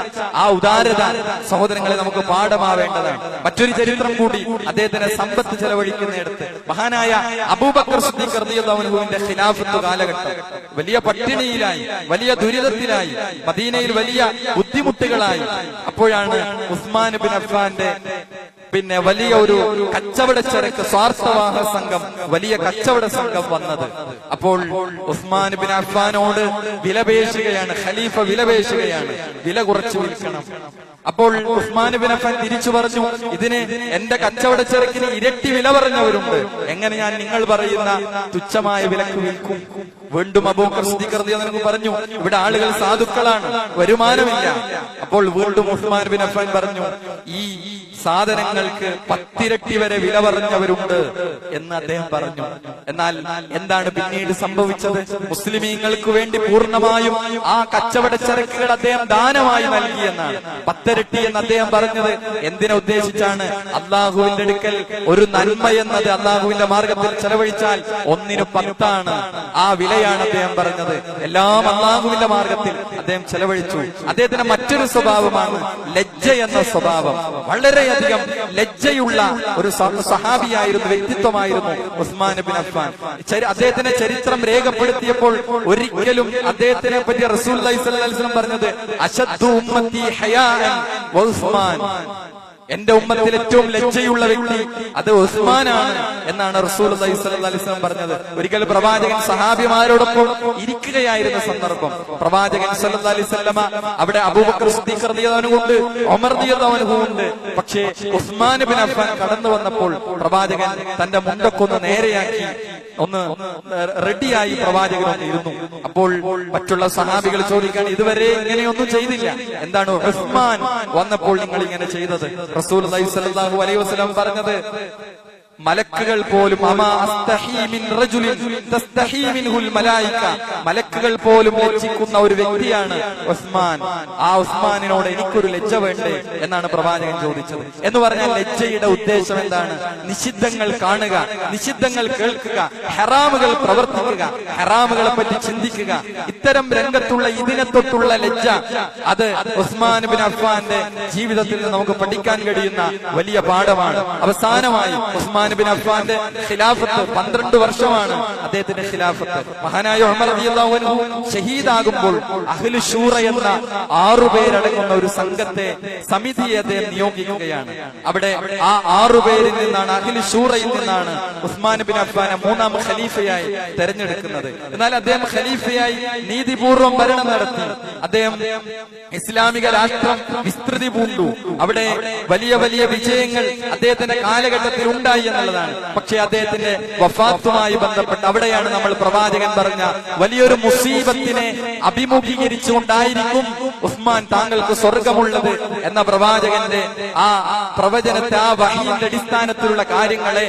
ആ ഉദാരത സഹോദരങ്ങളെ നമുക്ക് പാഠമാവേണ്ടതാണ്. മറ്റൊരു ചരിത്രം കൂടി, അദ്ദേഹത്തിന്റെ സമ്പത്ത് ചെലവഴിക്കുന്നിടത്ത് മഹാനായ അബൂബക്കർ സിദ്ദീഖ് റളിയല്ലാഹു അൻഹുവിന്റെ ഖിലാഫത്ത് കാലഘട്ടം വലിയ പട്ടിണിയിലായി, വലിയ ദുരിതത്തിലായി, മദീനയിൽ വലിയ ബുദ്ധിമുട്ടുകളായി. അപ്പോഴാണ് ഉസ്മാൻ ബിൻ അഫ്ഫാന്റെ വലിയ ഒരു കച്ചവടച്ചരക്ക് സ്വാർത്ഥവാഹ സംഘം, വലിയ കച്ചവട സംഘം വന്നത്. അപ്പോൾ ഉസ്മാൻ ബിൻ അഫ്ഫാനോട് വിലപേശുകയാണ്, ഖലീഫ വിലപേശുകയാണ്, വില കുറച്ച് വിൽക്കണം. അപ്പോൾ ഉസ്മാൻ ബിൻ അഫ്ഫാൻ തിരിച്ചു പറഞ്ഞു, ഇതിന് എന്റെ കച്ചവടച്ചരക്കിന് ഇരട്ടി വില പറഞ്ഞവരുണ്ട്, എങ്ങനെ ഞാൻ നിങ്ങൾ പറയുന്ന തുച്ഛമായ വിലക്ക് വിൽക്കും? വീണ്ടും അബൂബക്കർ സിദ്ദീഖ് റളിയല്ലാഹു അൻഹു പറഞ്ഞു, ഇവിടെ ആളുകൾ സാധുക്കളാണ്, വരുമാനമില്ല. അപ്പോൾ വീണ്ടും ഉസ്മാൻ ബിൻ അഫ്ഫാൻ പറഞ്ഞു, ഈ സാധനങ്ങൾക്ക് 10 ഇരട്ടി വരെ വില പറഞ്ഞവരുണ്ട് എന്ന് അദ്ദേഹം പറഞ്ഞു. എന്നാൽ എന്താണ് പിന്നീട് സംഭവിച്ചത്? മുസ്ലിമീങ്ങൾക്ക് വേണ്ടി പൂർണ്ണമായും ആ കച്ചവട ചരക്കുകൾ അദ്ദേഹം ദാനമായി നൽകിയെന്നാണ്. 10 ഇരട്ടി എന്ന് അദ്ദേഹം പറഞ്ഞത് എന്തിനെ ഉദ്ദേശിച്ചാണ്? അള്ളാഹുവിന്റെ അടുക്കൽ ഒരു നന്മ എന്നത് അള്ളാഹുവിന്റെ മാർഗത്തിൽ ചെലവഴിച്ചാൽ 1ന് 10 ആണ്. ആ വിലയാണ് അദ്ദേഹം പറഞ്ഞത്. എല്ലാം അള്ളാഹുവിന്റെ മാർഗത്തിൽ അദ്ദേഹം ചെലവഴിച്ചു. അദ്ദേഹത്തിന്റെ മറ്റൊരു സ്വഭാവമാണ് ലജ്ജ എന്ന സ്വഭാവം. വളരെയധികം ലജ്ജയുള്ള ഒരു സഹാബിയായിരുന്നു, വ്യക്തിത്വമായിരുന്നു ഉസ്മാൻ ബിൻ അഫ്ഫാൻ. അദ്ദേഹത്തിന്റെ ചരിത്രം രേഖപ്പെടുത്തിയപ്പോൾ ഒരിക്കലും അദ്ദേഹത്തിനെ പറ്റി റസൂലുള്ളാഹി സ്വല്ലല്ലാഹു അലൈഹി വസല്ലം പറഞ്ഞത്, അശദ്ദു ഉമ്മത്തി ഹയാഅൻ വ ഉസ്മാൻ, എന്റെ ഉമ്മത്തിൽ ഏറ്റവും ലജ്ജയുള്ള വ്യക്തി അത് ഉസ്മാനാണ് എന്നാണ് റസൂലുള്ളാഹി സ്വല്ലല്ലാഹു അലൈഹി വസല്ലം പറഞ്ഞത്. ഒരിക്കൽ പ്രവാചകൻ സഹാബിമാരോടൊപ്പം ഇരിക്കുകയായിരുന്ന സന്ദർഭം, പ്രവാചകൻ സ്വല്ലല്ലാഹു അലൈഹി വസല്ലമ അവിടെ അബൂബക്കർ സിദ്ദീഖ് റളിയല്ലാഹു അൻഹു ഉണ്ട്, ഉമർ റളിയല്ലാഹു അൻഹു ഉണ്ട്. പക്ഷേ ഉസ്മാൻ ബിൻ അഫ്ഫാൻ കടന്നു വന്നപ്പോൾ പ്രവാചകൻ തന്റെ മുണ്ടൊക്കൊന്ന് നേരെയാക്കി, ഒന്ന് റെഡിയായി പ്രവാചകൻ ഒന്ന് ഇരുന്നു. അപ്പോൾ മറ്റുള്ള സഹാബികൾ ചോദിക്കാൻ, ഇതുവരെ ഇങ്ങനെയൊന്നും ചെയ്തില്ല, എന്താണ് ഉസ്മാൻ വന്നപ്പോൾ നിങ്ങൾ ഇങ്ങനെ ചെയ്തത്? റസൂലുള്ളാഹി സ്വല്ലല്ലാഹു അലൈഹി വസല്ലം പറഞ്ഞത്, മലക്കുകൾ പോലും മലക്കുകൾ പോലും ലജ്ജിക്കുന്ന ഒരു വ്യക്തിയാണ് ഉസ്മാൻ. ആ ഉസ്മാനിനോട് എനിക്കൊരു ലജ്ജ വേണ്ടേ എന്നാണ് പ്രവാചകൻ ചോദിച്ചത്. എന്ന് പറഞ്ഞാൽ ലജ്ജയുടെ ഉദ്ദേശം എന്താണ്? നിഷിദ്ധങ്ങൾ കാണുക, നിഷിദ്ധങ്ങൾ കേൾക്കുക, ഹറാമുകൾ പ്രവർത്തിക്കുക, ഹറാമുകളെ പറ്റി ചിന്തിക്കുക. ഇത്തരം രംഗത്തുള്ള ഇതിനെ തൊട്ടുള്ള ലജ്ജ, അത് ഉസ്മാൻ ബിൻ അഫ്ഫാന്റെ ജീവിതത്തിൽ നിന്ന് നമുക്ക് പഠിക്കാൻ കഴിയുന്ന വലിയ പാഠമാണ്. അവസാനമായി ഉസ്മാൻ ബിൻ അഫ്ഫാന്റെ ഖിലാഫത്ത് 12 വർഷമാണ് അദ്ദേഹത്തിന്റെ ഖിലാഫത്ത്. മഹാനായ ഉമർ റളിയല്ലാഹു അൻഹു ഷഹീദാകുമ്പോൾ അഹ്ലു ശൂറ എന്ന 6 പേരടങ്ങുന്ന ഒരു സംഘത്തെ, സമിതിയെ അദ്ദേഹം നിയോഗിക്കുകയാണ്. അവിടെ ആ 6 പേരിൽ നിന്നാണ്, അഹ്ലു ശൂറയിൽ നിന്നാണ് ഉസ്മാൻ ബിൻ അഫ്ഫാനെ 3ാം ഖലീഫയായി തെരഞ്ഞെടുക്കുന്നത്. എന്നാൽ അദ്ദേഹം ഖലീഫയായി നീതിപൂർവം ഭരണം നടത്തി. അദ്ദേഹം ഇസ്ലാമിക രാഷ്ട്രം വിസ്തൃതി പൂണ്ടു. അവിടെ വലിയ വലിയ വിജയങ്ങൾ അദ്ദേഹത്തിന്റെ കാലഘട്ടത്തിൽ ഉണ്ടായി എന്നുള്ളതാണ്. പക്ഷെ അദ്ദേഹത്തിന്റെ വഫാത്തുമായി ബന്ധപ്പെട്ട് അവിടെയാണ് നമ്മൾ പ്രവാചകൻ പറഞ്ഞ വലിയൊരു മുസീബത്തിനെ അഭിമുഖീകരിച്ചുകൊണ്ടായിരിക്കും ഉസ്മാൻ താങ്കൾക്ക് സ്വർഗമുള്ളത് എന്ന പ്രവാചകന്റെ ആ പ്രവചനത്തെ, ആ വഹീന്റെ അടിസ്ഥാനത്തിലുള്ള കാര്യങ്ങളെ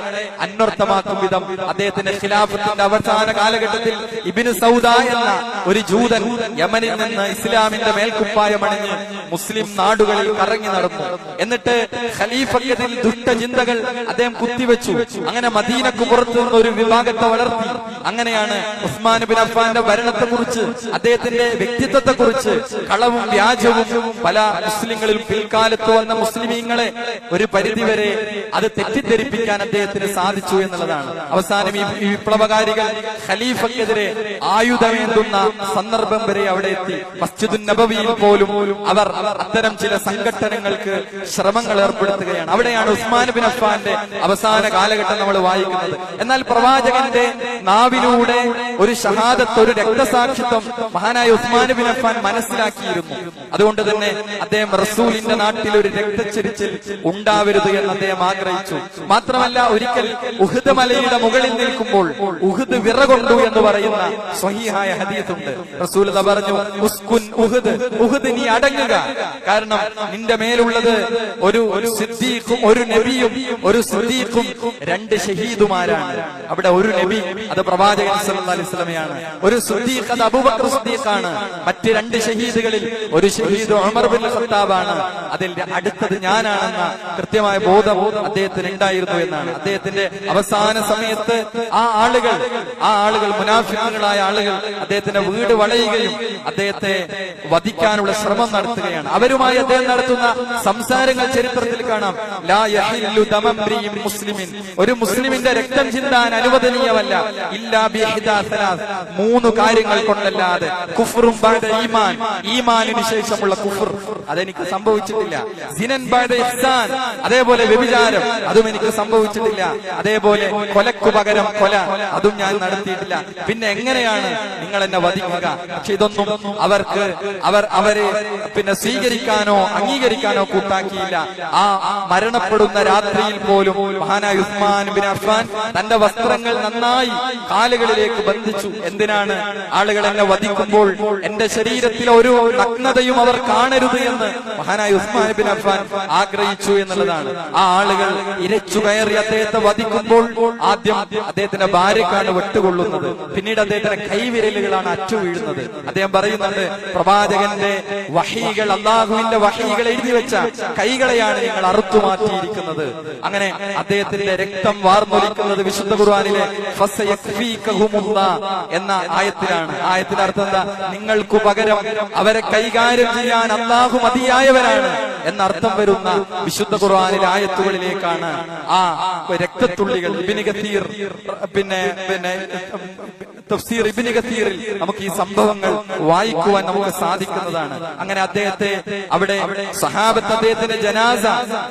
അന്വർത്ഥമാക്കും വിധം അദ്ദേഹത്തിന്റെ ഖിലാഫത്തിന്റെ അവസാന കാലഘട്ടത്തിൽ ഇബ്നു സൗദ എന്ന ഒരു ജൂതൻ യമനിൽ നിന്ന് ഇസ്ലാമിന്റെ മേൽക്കുപ്പായമണിഞ്ഞ് മുസ്ലിം നാടുകളിൽ കറങ്ങി നടന്നു. എന്നിട്ട് ഖലീഫക്കെതിൽ ദുഷ്ടചിന്തകൾ അദ്ദേഹം കുത്തിവെച്ചു. അങ്ങനെ മദീനക്ക് പുറത്തു നിന്ന് ഒരു വിഭാഗത്തെ വളർത്തി. അങ്ങനെയാണ് ഉസ്മാൻ ബിൻ അഫ്ഫാന്റെ ഭരണത്തെക്കുറിച്ച്, അദ്ദേഹത്തിന്റെ വ്യക്തിത്വത്തെക്കുറിച്ച്, കളവും വ്യാജവും പല മുസ്ലിങ്ങളിലും പിൽക്കാലത്ത് വന്ന മുസ്ലിമീങ്ങളെ ഒരു പരിധിവരെ അത് തെറ്റിദ്ധരിപ്പിക്കാൻ അദ്ദേഹത്തിന് സാധിച്ചു എന്നുള്ളതാണ്. അവസാനം ഈ വിപ്ലവകാരികൾ ഖലീഫക്കെതിരെ ആയുധമേന്തുന്ന സന്ദർഭം വരെ അവിടെ എത്തി. മസ്ജിദുൻ നബവിയിൽ പോലും അവർ അത്തരം ചില സംഘടനകൾക്ക് ശ്രമങ്ങൾ ഏർപ്പെടുത്തുകയാണ്. അവിടെയാണ് ഉസ്മാൻ ബിൻ അഫ്ഫാന്റെ അവസാന കാലഘട്ടം നമ്മൾ വായിക്കുന്നത്. എന്നാൽ പ്രവാചകന്റെ നാവിലൂടെ ഒരു ഷഹാദത്ത്, ഒരു രക്തസാക്ഷിത്വം മഹാനായ ഉസ്മാൻ ബിൻ അഫ്ഫാൻ മനസ്സിലാക്കിയിരുന്നു. അതുകൊണ്ട് തന്നെ അദ്ദേഹം റസൂലിന്റെ നാട്ടിൽ ഒരു രക്തച്ചൊരിച്ചിൽ ഉണ്ടാവരുത് എന്ന് അദ്ദേഹം ആഗ്രഹിച്ചു. മാത്രമല്ല, ഒരിക്കൽ ഉഹുദ് മലയുടെ മുകളിൽ നിൽക്കുമ്പോൾ ഉഹുദ് വിറകൊണ്ടു എന്ന് പറയുന്ന സ്വഹീഹായ ഹദീസുണ്ട്. റസൂൽ പറഞ്ഞു, ഉസ്കുൻ ഉഹുദ്, ഉഹുദ് നീ അടങ്ങുക, കാരണം നിന്റെ മേലുള്ളത് ഒരു സിദ്ദീഖും ഒരു നബിയും ഒരു സിദ്ദീഖും 2 ഷഹീദുമാരാണ്. അവിടെ ഒരു നബി അത് പ്രവാചകൻ സല്ലല്ലാഹു അലൈഹി വസല്ലമയാണ്, ഒരു സിദ്ദീഖ് അത് അബൂബക്കർ സിദ്ദീഖാണ്, മറ്റ് 2 ഷഹീദുകളിൽ ഒരു ഷഹീദ് ഉമർ ബിൻ ഖത്താബാണ്, അതിൽ അടുത്തത് ഞാനാണെന്ന കൃത്യമായ ബോധം അദ്ദേഹത്തിന് ഉണ്ടായിരുന്നു എന്നാണ്. അദ്ദേഹത്തിന്റെ അവസാന സമയത്ത് ആ ആളുകൾ മുനാഫിക്കുകളായ ആളുകൾ അദ്ദേഹത്തിന്റെ വീട് വളയുകയും അദ്ദേഹത്തെ വധിക്കാനുള്ള ശ്രമം നടത്തുകയാണ്. അവരുമായി അദ്ദേഹം നടത്തുന്ന സംസാരങ്ങൾ ചരിത്രത്തിൽ കാണാം. ലാ യഹില്ലു ദമംറിഇൻ മുസ്ലിമിൻ, ഒരു മുസ്ലിമിന്റെ രക്തം ചിന്താൻ അനുവദനീയമല്ല ഇല്ലാ ബിഇഹ്ദാ സലാസ്, 3 കാര്യങ്ങൾ കൊണ്ടല്ലാതെ. കുഫ്റും ബഅദ ഈമാൻ, ഈമാനിന് ശേഷമുള്ള കുഫർ, അതെനിക്ക് സംഭവിച്ചിട്ടില്ല. സിനൻ ബഅദ ഇഹ്സാൻ, അതേപോലെ വ്യഭിചാരം, അതും എനിക്ക് സംഭവിച്ചിട്ടില്ല. അതേപോലെ കൊലക്കു പകരം കൊല, അതും ഞാൻ നടത്തിയിട്ടില്ല. പിന്നെ എങ്ങനെയാണ് നിങ്ങൾ എന്നെ വധിക്കുക? പക്ഷെ ഇതൊന്നും അവരെ പിന്നെ സ്വീകരിക്കാനോ അംഗീകരിക്കാനോ കൂട്ടാക്കിയില്ല. ആ മരണപ്പെടുന്ന രാത്രിയിൽ പോലും മഹാനായ ഉസ്മാൻ ബിൻ അഫ്ഫാൻ തന്റെ വസ്ത്രങ്ങൾ നന്നായി കാലുകളിലേക്ക് ബന്ധിച്ചു. എന്തിനാണ്? ആളുകൾ എന്നെ വധിക്കുമ്പോൾ എന്റെ ശരീരത്തിലെ ഒരു നഗ്നതയും അവർ കാണരുത് എന്ന് മഹാനായ ഉസ്മാൻ ബിൻ അഫ്ഫാൻ ആഗ്രഹിച്ചു എന്നുള്ളതാണ്. ആ ആളുകൾ ഇരച്ചു കയറി അദ്ദേഹത്തെ വധിക്കുമ്പോൾ ആദ്യം അദ്ദേഹത്തിന്റെ ഭാര്യക്കാണ് വെട്ടുകൊള്ളുന്നത്, പിന്നീട് അദ്ദേഹത്തിന്റെ കൈവിരലുകളാണ് അറ്റു വീഴുന്നത്. അദ്ദേഹം പറയുന്നുണ്ട്, പ്രവാചകന്റെ വഹീകൾ, അള്ളാഹുവിന്റെ വഹീകൾ എഴുതി വെച്ച കൈകളെയാണ് നിങ്ങൾ അറുത്തുമാറ്റിയിരിക്കുന്നത്. അങ്ങനെ അദ്ദേഹത്തിന്റെ രക്തം വാർന്നൊലിക്കുന്നത് വിശുദ്ധ ഖുർആനിലെ ഫസയക്ഫീകഹുമുല്ലാഹ് എന്ന ആയത്തിലാണ്. ആയത്തിന്റെ അർത്ഥം എന്താ? നിങ്ങൾക്ക് പകരം അവരെ കൈകാര്യം ചെയ്യാൻ അള്ളാഹു മതിയായവരാണ് എന്നർത്ഥം വരുന്ന വിശുദ്ധ ഖുർആനിലെ ആയത്തുകളിലേക്കാണ് ആ രക്തത്തുള്ളികൾ. ഇബ്നു കസീർ പിന്നെ തഫ്സീർ ഇബ്നു കസീറിൽ നമുക്ക് ഈ സംഭവങ്ങൾ വായിക്കുവാൻ നമുക്ക് സാധിക്കുന്നതാണ്. അങ്ങനെ അദ്ദേഹത്തെ അവിടെ സഹാബത്ത് അദ്ദേഹത്തിന്റെ ജനാസ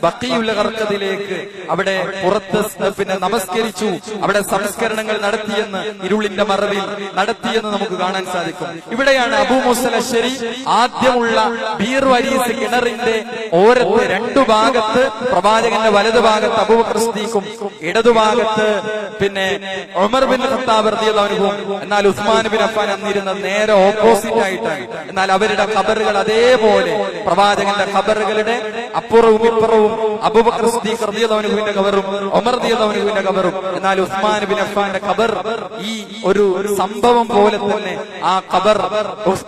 ബഖീഉൽ ഗർഖദിലേക്ക് അവിടെ പുറത്ത് പിന്നെ നമസ്കരിച്ചു. അവിടെ സംസ്കരണങ്ങൾ നടത്തിയെന്ന്, ഇരുളിന്റെ മറവിൽ നടത്തിയെന്ന് നമുക്ക് കാണാൻ സാധിക്കും. ഇവിടെയാണ് അബൂ മൂസൽ അശ്ശരി ആദ്യമുള്ള ബീർ വരീസ് കിണറിന്റെ ഓരത്ത് 2 ഭാഗത്ത് പ്രവാചകന്റെ വലതുഭാഗത്ത് അബൂബക്കർ സിദ്ദീഖും ഇടതുഭാഗത്ത് പിന്നെ ഉമർ ബിൻ ഖത്താബ് റളിയല്ലാഹു അൻഹു. എന്നാൽ ഉസ്മാൻ ബിൻ അഫ്ഫാൻ അന്നിരുന്നത് നേരെ ഓപ്പോസിറ്റ് ആയിട്ടാണ്. എന്നാൽ അവരുടെ ഖബറുകൾ അതേപോലെ പ്രവാചകന്റെ ഖബറുകളുടെ അപ്പുറവും ഇപ്പുറവും അബൂബക്കർ സിദ്ദീഖ് റളിയല്ലാഹു അൻഹുവിന്റെ ഖബറും ഉമർ റളിയല്ലാഹു അൻഹുവിന്റെ ഖബറും. എന്നാൽ ഉസ്മാൻ ബിൻ അഫ്ഫാന്റെ ഖബർ ഈ ഒരു സംഭവം പോലെ തന്നെ ആ ഖബർ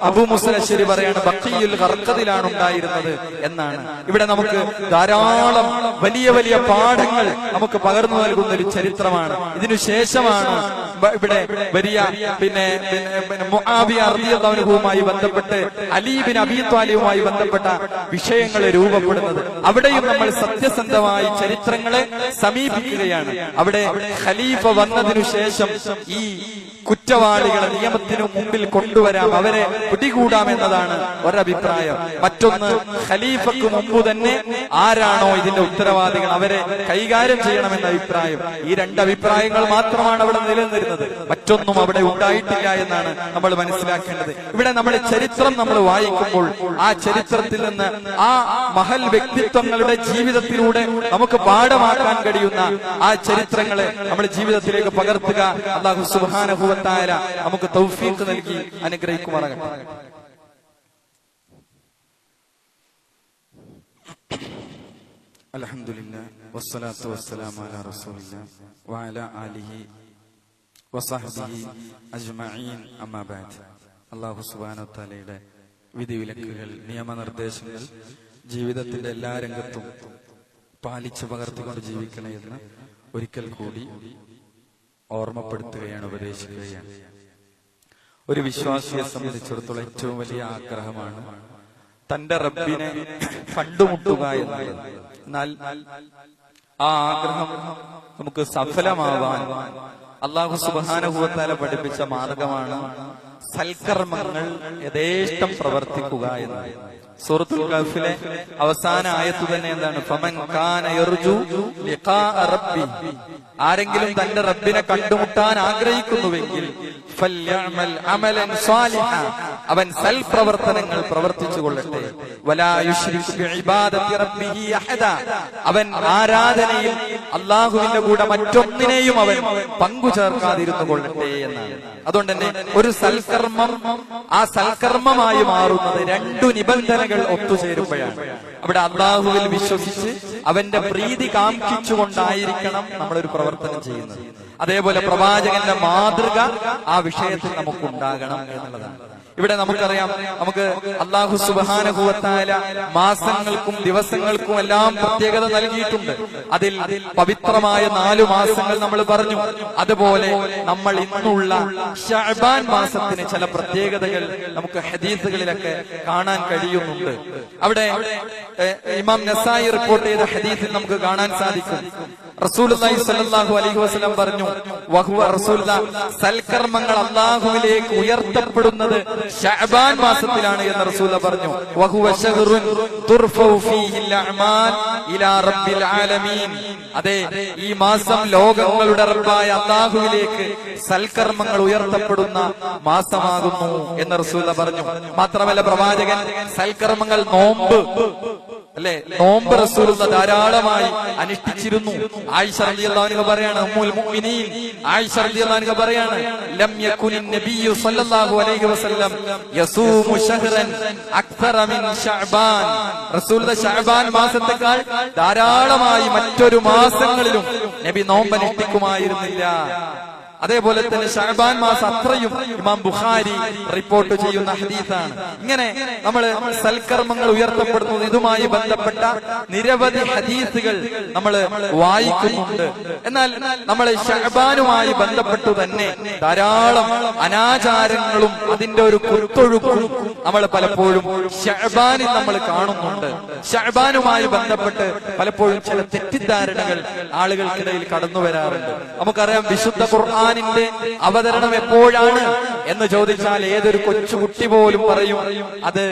അബൂ മൂസ അശ്ശരി പറയാണ് ബഖീഉൽ ഖർഖദിലാണ് ഉണ്ടായിരുന്നത് എന്നാണ്. ഇവിടെ നമുക്ക് ധാരാളം വലിയ വലിയ പാഠങ്ങൾ നമുക്ക് പകർന്നു നൽകുന്ന ഒരു ചരിത്രമാണ്. ഇതിനുശേഷമാണ് ഇവിടെ വലിയ പിന്നെ മുആവിയ റളിയല്ലാഹു അൻഹുവുമായി ബന്ധപ്പെട്ട് അലി ബിൻ അബീ ത്വാലിബുമായി ബന്ധപ്പെട്ട വിഷയങ്ങൾ രൂപപ്പെടുന്നത്. അവിടെയും നമ്മൾ സത്യസന്ധമായി ചരിത്രങ്ങളെ സമീപിക്കുകയാണ്. അവിടെ ഖലീഫ വന്നതിനു ശേഷം ഈ കുറ്റവാളികളെ നിയമത്തിനു മുമ്പിൽ കൊണ്ടുവരാം, അവരെ പിടികൂടാമെന്നതാണ് ഒരഭിപ്രായം. മറ്റൊന്ന്, ഖലീഫക്ക് മുമ്പ് തന്നെ ആരാണോ ഇതിന്റെ ഉത്തരവാദികൾ അവരെ കൈകാര്യം ചെയ്യണമെന്ന അഭിപ്രായം. ഈ രണ്ട് അഭിപ്രായങ്ങൾ മാത്രമാണ് അവിടെ നിലനിന്നിരുന്നത്, മറ്റൊന്നും അവിടെ ഉണ്ടായിട്ടില്ല എന്നാണ് നമ്മൾ മനസ്സിലാക്കേണ്ടത്. ഇവിടെ നമ്മൾ ചരിത്രം നമ്മൾ വായിക്കുമ്പോൾ ആ ചരിത്രത്തിൽ നിന്ന് ആ മഹൽ വ്യക്തിത്വങ്ങളുടെ ജീവിതത്തിലൂടെ നമുക്ക് പാഠമാക്കാൻ കഴിയുന്ന ആ ചരിത്രങ്ങളെ നമ്മൾ ജീവിതത്തിലേക്ക് പകർത്തുക. അല്ലാഹു സുബ്ഹാനഹു വ തആല നമുക്ക് തൗഫീഖ് നൽകി അനുഗ്രഹിക്കുമാറാകട്ടെ. അൽഹംദുലില്ലാഹ് വസ്സലാത്തു വസ്സലാമു അലാ റസൂലില്ലാഹ് വഅലാ ആലിഹി വസഹ്ബിഹി അജ്മഈൻ. അമ്മാ ബഅദ്. അല്ലാഹു സുബ്ഹാനഹു വ തആലയുടെ വിധിവിലക്കുകൾ, നിയമനിർദ്ദേശങ്ങൾ ജീവിതത്തിന്റെ എല്ലാ രംഗത്തും പാലിച്ചു പകർത്തിക്കൊണ്ട് ജീവിക്കണേ എന്ന് ഒരിക്കൽ കൂടി ഓർമ്മപ്പെടുത്തുകയാണ്, ഉപദേശിക്കുകയാണ്. ഒരു വിശ്വാസിയെ സംബന്ധിച്ചിടത്തോളം ഏറ്റവും വലിയ ആഗ്രഹമാണ് തന്റെ റബ്ബിനെ കണ്ടുമുട്ടുക എന്നുള്ളത്. എന്നാൽ ആ ആഗ്രഹം നമുക്ക് സഫലമാവാൻ അല്ലാഹു സുബ്ഹാനഹു വ തആല പഠിപ്പിച്ച മാർഗമാണ് സൽക്കർമ്മങ്ങൾ യഥേഷ്ടം പ്രവർത്തിക്കുക എന്ന്. സൂറത്തുൽ കഹ്ഫിലെ അവസാന ആയത്ത് തന്നെ എന്താണ്? ഫമൻ കാന യർജു ലിഖാഅ റബ്ബി, ആരെങ്കിലും തന്റെ റബ്ബിനെ കണ്ടുമുട്ടാൻ ആഗ്രഹിക്കുന്നുവെങ്കിൽ ഫൽയഅമൽ അമലൻ സാലിഹാ, അവൻ സൽപ്രവർത്തനങ്ങൾ പ്രവർത്തിച്ചു കൊള്ളട്ടെ. വലാ യുശ്രിക് ബിഇബാദത്തി റബ്ബിഹി അഹദ, അവൻ ആരാധനയിൽ അല്ലാഹുവിന്റെ കൂടെ മറ്റൊന്നിനെയും അവൻ പങ്കു ചേർക്കാതിരുന്നു കൊള്ളട്ടെ എന്നാണ്. അതുകൊണ്ട് തന്നെ ഒരു സൽക്കർമ്മം ആ സൽക്കർമ്മമായി മാറുന്നത് രണ്ടു നിബന്ധനകൾ ഒത്തുചേരുമ്പോഴാണ്. അവിടെ അല്ലാഹുവിൽ വിശ്വസിച്ച് അവന്റെ പ്രീതി കാംക്ഷിച്ചുകൊണ്ടായിരിക്കണം നമ്മളൊരു പ്രവർത്തനം ചെയ്യുന്നത്. അതേപോലെ പ്രവാചകന്റെ മാതൃക ആ വിഷയത്തിൽ നമുക്കുണ്ടാകണം എന്നുള്ളതാണ്. ഇവിടെ നമുക്കറിയാം, നമുക്ക് അല്ലാഹു സുബ്ഹാനഹു വ തആല മാസങ്ങൾക്കും ദിവസങ്ങൾക്കും എല്ലാം പ്രത്യേകത നൽകിയിട്ടുണ്ട്. അതിൽ പവിത്രമായ 4 മാസങ്ങൾ നമ്മൾ പറഞ്ഞു. അതുപോലെ നമ്മൾ ഇന്നുള്ള ശഅബാൻ മാസത്തിന് ചില പ്രത്യേകതകൾ നമുക്ക് ഹദീസുകളിലൊക്കെ കാണാൻ കഴിയുന്നുണ്ട്. അവിടെ ഇമാം നസായി റിപ്പോർട്ട് ചെയ്ത ഹദീസിൽ നമുക്ക് കാണാൻ സാധിക്കും, റസൂലുള്ളാഹി സ്വല്ലല്ലാഹു അലൈഹി വസല്ലം പറഞ്ഞു, വഹുവ റസൂലുള്ളാഹ്, സൽക്കർമ്മങ്ങൾ അല്ലാഹുവിലേക്ക് ഉയർത്തപ്പെടുന്നത് ശഅബാൻ മാസത്തിലാണ് എന്ന് റസൂൽ പറഞ്ഞു. വഹുവ ശഹ്റുൻ തുർഫഉ ഫീഹിൽ അഅമാൽ ഇലാ റബ്ബിൽ ആലമീൻ, അതെ, ഈ മാസം ലോകങ്ങളുടെ റബ്ബായ അല്ലാഹുവിലേക്ക് സൽക്കർമ്മങ്ങൾ ഉയർത്തപ്പെടുന്ന മാസമാകുന്നു എന്ന് റസൂൽ പറഞ്ഞു. മാത്രമല്ല പ്രവാചകൻ സൽക്കർമ്മങ്ങൾ, നോമ്പ് അല്ലെ, നോമ്പ് റസൂലുള്ള ധാരാളമായി അനുഷ്ഠിച്ചിരുന്നു. ആയിഷ റളിയല്ലാഹു അൻഹ പറയാണ്, ഉമ്മുൽ മുഅ്മിനീൻ ആയിഷ റളിയല്ലാഹു അൻഹ പറയാണ്, ലം യകുനിൻ നബിയ്യു സ്വല്ലല്ലാഹു അലൈഹി വസല്ലം യസൂമു ശഹ്റൻ അക്തറ മിൻ ശഅബാൻ, റസൂലുള്ള ശഅബാൻ മാസത്തേക്കാൾ ധാരാളമായി മറ്റൊരു മാസങ്ങളിലും നബി നോമ്പ് അനുഷ്ഠിക്കുമായിരുന്നില്ല. അതേപോലെ തന്നെ ശഅബാൻ മാസം അത്രയും ഇമാം ബുഖാരി റിപ്പോർട്ട് ചെയ്യുന്ന ഹദീസാണ്. ഇങ്ങനെ നമ്മൾ സൽക്കർമ്മങ്ങൾ ഉയർത്തപ്പെടുന്നത് ഇതുമായി ബന്ധപ്പെട്ട നിരവധി ഹദീസുകൾ നമ്മൾ വായിക്കുന്നുണ്ട്. എന്നാൽ നമ്മൾ ശഅബാനുമായി ബന്ധപ്പെട്ടു തന്നെ ധാരാളം അനാചാരങ്ങളും അതിന്റെ ഒരു കുത്തൊഴുക്കും നമ്മൾ പലപ്പോഴും ശഅബാനിൽ നമ്മൾ കാണുന്നുണ്ട്. ശഅബാനുമായി ബന്ധപ്പെട്ട് പലപ്പോഴും ചില തെറ്റിദ്ധാരണകൾ ആളുകൾക്കിടയിൽ കടന്നു വരാറുണ്ട്. നമുക്കറിയാം, വിശുദ്ധ ഖുർആൻ അവതരണം എപ്പോഴാണ് എന്ന് ചോദിച്ചാൽ ഏതൊരു കൊച്ചുകുട്ടി പോലും പറയും അത്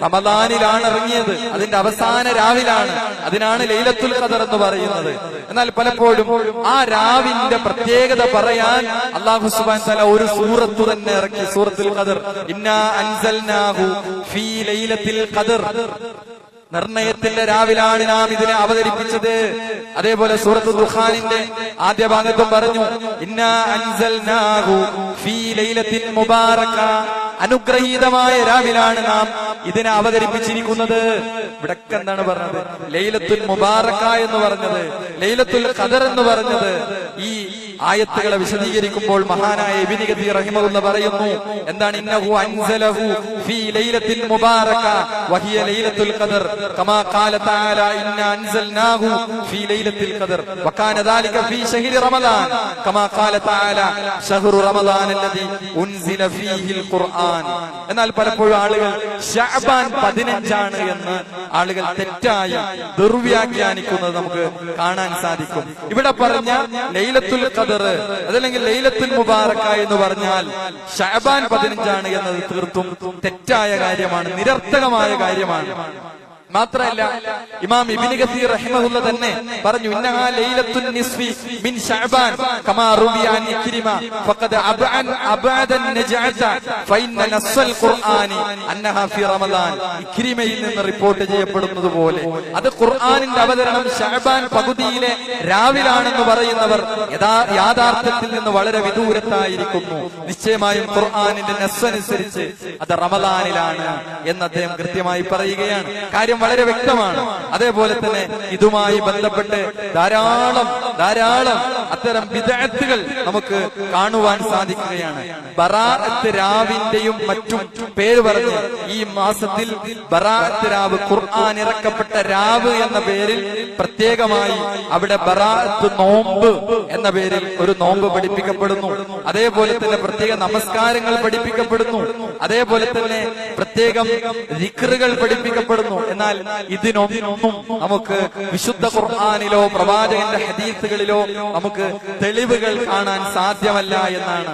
റമദാനിലാണ് ഇറങ്ങിയത്, അതിന്റെ അവസാന രാവിലാണ്, അതിനാണ് ലൈലത്തുൽ ഖദർ എന്ന് പറയുന്നത്. എന്നാൽ പലപ്പോഴും ആ രാവിന്റെ പ്രത്യേകത പറയാൻ അല്ലാഹു സുബ്ഹാനഹു വ തആല ഒരു സൂറത്ത് തന്നെ ഇറക്കി, സൂറത്തുൽ ഖദർ. ഇന്നാ അൻസൽനാഹു ഫീ ലൈലത്തിൽ ഖദർ, നിർണയത്തിന്റെ രാവിലാണ് നാം ഇതിനെ അവതരിപ്പിച്ചത്. അതേപോലെ സൂറത്ത് ദുഖാനിന്റെ ആദ്യ ഭാഗത്തും പറഞ്ഞു, ഇന്നാ അൻസൽനാഹു ഫീ ലൈലത്തിൻ മുബാറക, അനുഗ്രഹീതമായ രാവിലാണ് നാം ഇതിനെ അവതരിപ്പിച്ചിരിക്കുന്നത്. ഇവിടൊക്കെ എന്താണ് പറഞ്ഞത്? ലൈലത്തുൽ മുബാറക എന്ന് പറഞ്ഞത്, ലൈലത്തുൽ ഖദർ എന്ന് പറഞ്ഞത്. ഈ ആയത്തുകളെ വിശദീകരിക്കുമ്പോൾ മഹാനായ ഇബ്നു കതീർ റഹിമഹുല്ലാഹ് പറയുന്നു, എന്താണ്? ഇന്നഹു അൻസലഹു ഫീ ലൈലത്തിൽ മുബാറക വഹിയ ലൈലത്തുൽ ഖദർ കമാ ഖാല തആല ഇന്നാ അൻസൽനാഹു ഫീ ലൈലത്തിൽ ഖദർ വകാന ദാലിക ഫീ ശഹ്രി റമളാൻ കമാ ഖാല തആല ശഹ്റു റമളാൻ അല്ലദീ ഉൻസില ഫീഹിൽ ഖുർആൻ. എന്നാൽ പലപ്പോഴും ആളുകൾ ശഅബാൻ 15 എന്ന് ആളുകൾ തെറ്റായി ദുർവ്യാഖ്യാനിക്കുന്നത് നമുക്ക് കാണാൻ സാധിക്കും. ഇവിടെ പറഞ്ഞ ലൈലത്തുൽ ഖദർ അതല്ലെങ്കിൽ ലൈലത്തുൽ മുബാറക എന്ന് പറഞ്ഞാൽ ശഅബാൻ 15 എന്നത് തീർത്തും തെറ്റായ കാര്യമാണ്, നിരർത്ഥകമായ കാര്യമാണ്. മാത്രമല്ല, ഇമാം ഇബ്നു കസീർ റഹിമഹുല്ലാഹ് തന്നെ പറഞ്ഞു, ഇന്നഹാ ലൈലത്തുൻ നിസ്ഫി മിൻ ശഅബാൻ കമാ റുവിയ അൻ ഇക്രിമ ഫഖദ് അബഅദൻ നജഅത ഫഇന്ന നസ്സൽ ഖുർആനി അന്നഹാ ഫി റമളാൻ. ഇക്രിമയിൽ നിന്ന് റിപ്പോർട്ട് ചെയ്യപ്പെടുന്നതുപോലെ അത് ഖുർആനിന്റെ അവതരണം ശഅബാൻ പകുതിയിലെ രാവിലാണെന്ന് പറയുന്നവർ യാഥാർത്ഥ്യത്തിൽ നിന്ന് വളരെ വിദൂരത്തായിരിക്കുന്നു. നിശ്ചയമായും ഖുർആനിന്റെ നസ്സനുസരിച്ച് അത് റമളാനിലാണ് എന്ന് അദ്ദേഹം കൃത്യമായി പറയുകയാണ്. കാര്യം വളരെ വ്യക്തമാണ്. അതേപോലെ തന്നെ ഇതുമായി ബന്ധപ്പെട്ട് ധാരാളം അത്തരം ബിദ്അത്തുകൾ നമുക്ക് കാണുവാൻ സാധിക്കുകയാണ്. ബറാഅത്ത് രാവിന്റെയും മറ്റും പേര് പറഞ്ഞ് ഈ മാസത്തിൽ ബറാഅത്ത് രാവ്, ഖുർആൻ ഇറക്കപ്പെട്ട രാവ് എന്ന പേരിൽ പ്രത്യേകമായി അവിടെ ബറാഅത്ത് നോമ്പ് എന്ന പേരിൽ ഒരു നോമ്പ് പഠിപ്പിക്കപ്പെടുന്നു. അതേപോലെ തന്നെ പ്രത്യേക നമസ്കാരങ്ങൾ പഠിപ്പിക്കപ്പെടുന്നു. അതേപോലെ തന്നെ പ്രത്യേകം ദിക്റുകൾ പഠിപ്പിക്കപ്പെടുന്നു. എന്നാൽ ഇതിനൊന്നും നമുക്ക് വിശുദ്ധ ഖുർആനിലോ പ്രവാചകന്റെ ഹദീസുകളിലോ നമുക്ക് തെളിവുകൾ കാണാൻ സാധ്യമല്ല എന്നാണ്